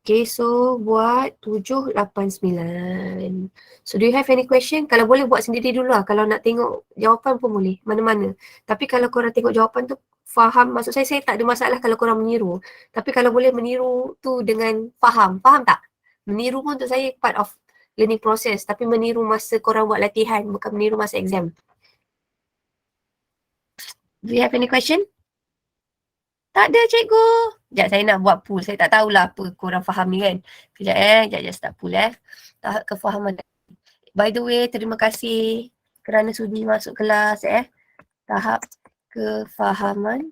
Okay, so buat 7, 8, 9. So do you have any question? Kalau boleh buat sendiri dulu lah. Kalau nak tengok jawapan pun boleh. Mana-mana. Tapi kalau korang tengok jawapan tu faham. Maksud saya tak ada masalah kalau korang meniru. Tapi kalau boleh meniru tu dengan faham. Faham tak? Meniru pun untuk saya part of learning process. Tapi meniru masa korang buat latihan. Bukan meniru masa exam. Do you have any question? Tak ada cikgu. Sekejap saya nak buat pool. Saya tak tahulah apa korang faham ni kan. Sekejap start pool Tahap kefahaman. By the way, terima kasih kerana sudi masuk kelas Tahap kefahaman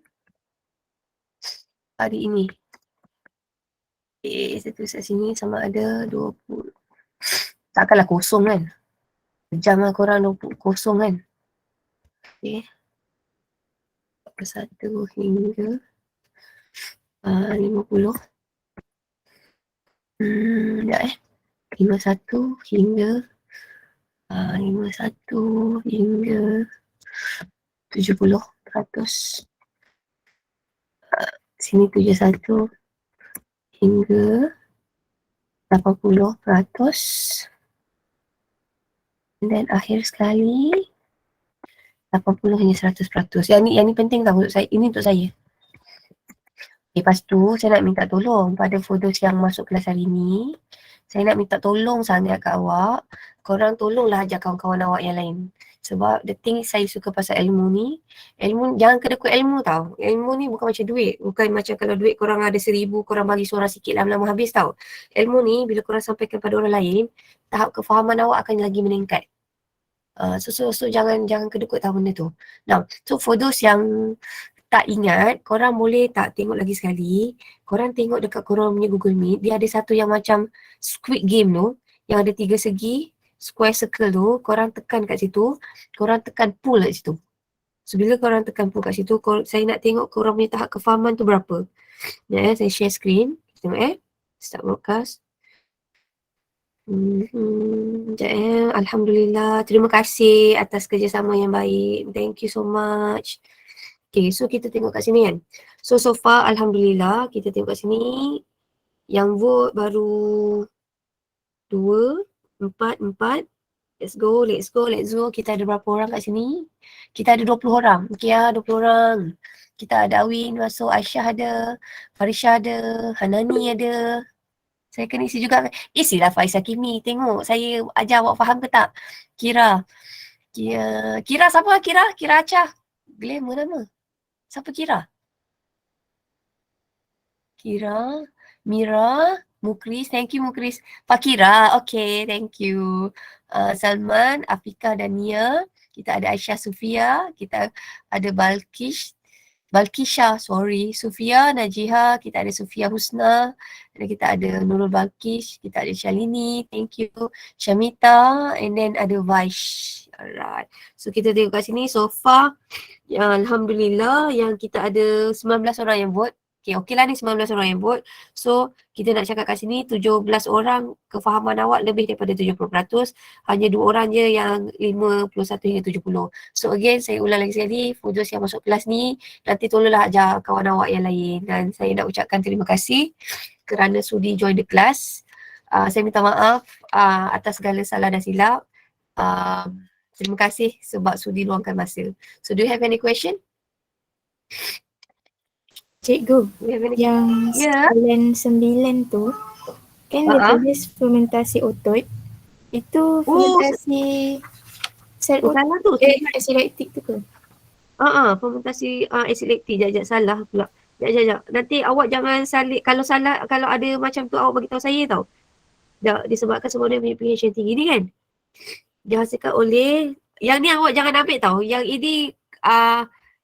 hari ini. Saya tulis kat sini sama ada 20. Takkanlah kosong kan. Jam lah korang 20 kosong kan. Okay. 1 hingga 50. 51 hingga 51 hingga 70%. Sini 71 hingga 80%. Dan akhir sekali 80 hingga 100%. Yang ni penting tak untuk saya. Ini untuk saya. Lepas tu saya nak minta tolong pada fodos yang masuk kelas hari ni. Saya nak minta tolong sangat kat awak. Korang tolonglah ajar kawan-kawan awak yang lain. Sebab the thing saya suka pasal ilmu ni. Ilmu, jangan kedekut ilmu tau. Ilmu ni bukan macam duit. Bukan macam kalau duit korang ada 1,000, korang bagi seorang sikit lama-lama habis tau. Ilmu ni bila korang sampaikan pada orang lain, tahap kefahaman awak akan lagi meningkat. So jangan kedekut tau benda tu. Now, so for those yang tak ingat, korang boleh tak tengok lagi sekali. Korang tengok dekat korang punya Google Meet, dia ada satu yang macam Squid Game tu, yang ada 3 segi, square circle tu, korang tekan kat situ, korang tekan pull kat situ. So bila korang tekan pull kat situ, saya nak tengok korang punya tahap kefahaman tu berapa. Saya share screen, tengok start broadcast. Alhamdulillah, terima kasih atas kerjasama yang baik. Thank you so much. Okay, so kita tengok kat sini kan. So far, Alhamdulillah, kita tengok kat sini. Yang vote baru 2, 4. Let's go. Kita ada berapa orang kat sini? Kita ada 20 orang. Okay 20 orang. Kita ada Awin masuk, Aisyah ada, Farisha ada, Hanani ada. Saya kena isi juga. Isilah Faiz Hakimi. Tengok saya ajar awak faham ke tak? Kira siapa? Kira Acah. Glamour nama. Siapa Kira? Mira, Mukris, thank you Mukris. Fakira, okay, thank you. Salman, Afika dan Nia. Kita ada Aisyah Sufia, kita ada Balkisha, Sufia, Najiha, kita ada Sufia Husna, dan kita ada Nurul Balkish, kita ada Shalini, thank you. Shamita, and then ada Vaish. Alright. So kita tengok kat sini so far, Alhamdulillah yang kita ada 19 orang yang vote. Okay lah ni 19 orang yang vote. So kita nak cakap kat sini 17 orang kefahaman awak lebih daripada 70%. Hanya 2 orang je yang 51 hingga 70. So again saya ulang lagi sekali, fodos yang masuk kelas ni nanti tolonglah ajar kawan awak yang lain. Dan saya nak ucapkan terima kasih kerana sudi join the class. Saya minta maaf atas segala salah dan silap. Terima kasih sebab sudi luangkan masa. So do you have any question? Cikgu, yang soalan 9 tu kan dia tulis fermentasi otot. Itu fermentasi sel otot asid laktik tu ke? Fermentasi asid laktik. Sekejap salah pula. Sekejap. Nanti awak jangan salih. Kalau salah, kalau ada macam tu awak bagi tahu saya tau. Disebabkan semua dia punya pH yang tinggi ni kan. Dihasilkan oleh, yang ni awak jangan ambil tau. Yang ini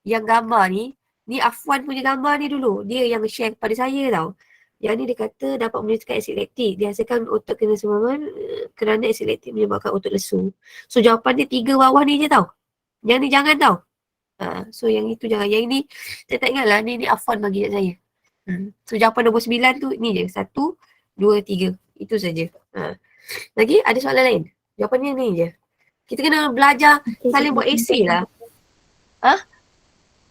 yang gambar ni Afwan punya gambar ni dulu. Dia yang share kepada saya tau. Yang ni dia kata dapat menyebabkan asid laktik. Dihasilkan otot kena sumbangan kerana asid laktik menyebabkan otot lesu. So jawapan dia 3 bawah ni je tau. Yang ni jangan tau. So yang itu jangan. Yang ni saya tak ingat lah. Ni Afwan bagi kat saya. So jawapan nombor 9 tu ni je. 1, 2, 3. Itu saja. Lagi ada soalan lain? Jawapannya ni je. Kita kena belajar saling buat esay lah.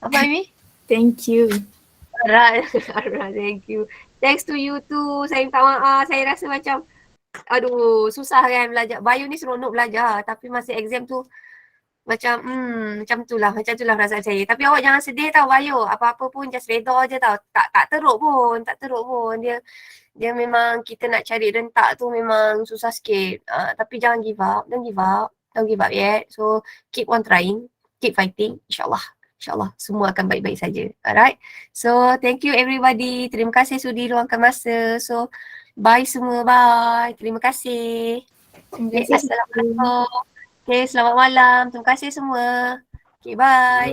Apa Amy? Thank you. Alright, thank you. Thanks to you too. Saya minta maaf. Saya rasa macam aduh, susah kan belajar. Bio ni seronok belajar. Tapi masa exam tu macam tu lah perasaan saya. Tapi awak jangan sedih tau Bio. Apa-apa pun just redha je tau. Tak teruk pun. Dia memang kita nak cari rentak tu memang susah sikit. Tapi jangan give up. Don't give up yet. So keep on trying. Keep fighting. InsyaAllah semua akan baik-baik saja. Alright. So thank you everybody. Terima kasih sudi luangkan masa. So bye semua. Bye. Terima kasih. Okay, Assalamualaikum. Okay, selamat malam. Terima kasih semua. Okay, bye.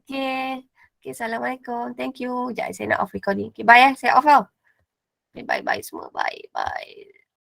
Okay. Okay, Assalamualaikum. Thank you. Sekejap saya nak off recording. Okay, bye Saya off tau. Okay, bye-bye semua. Bye.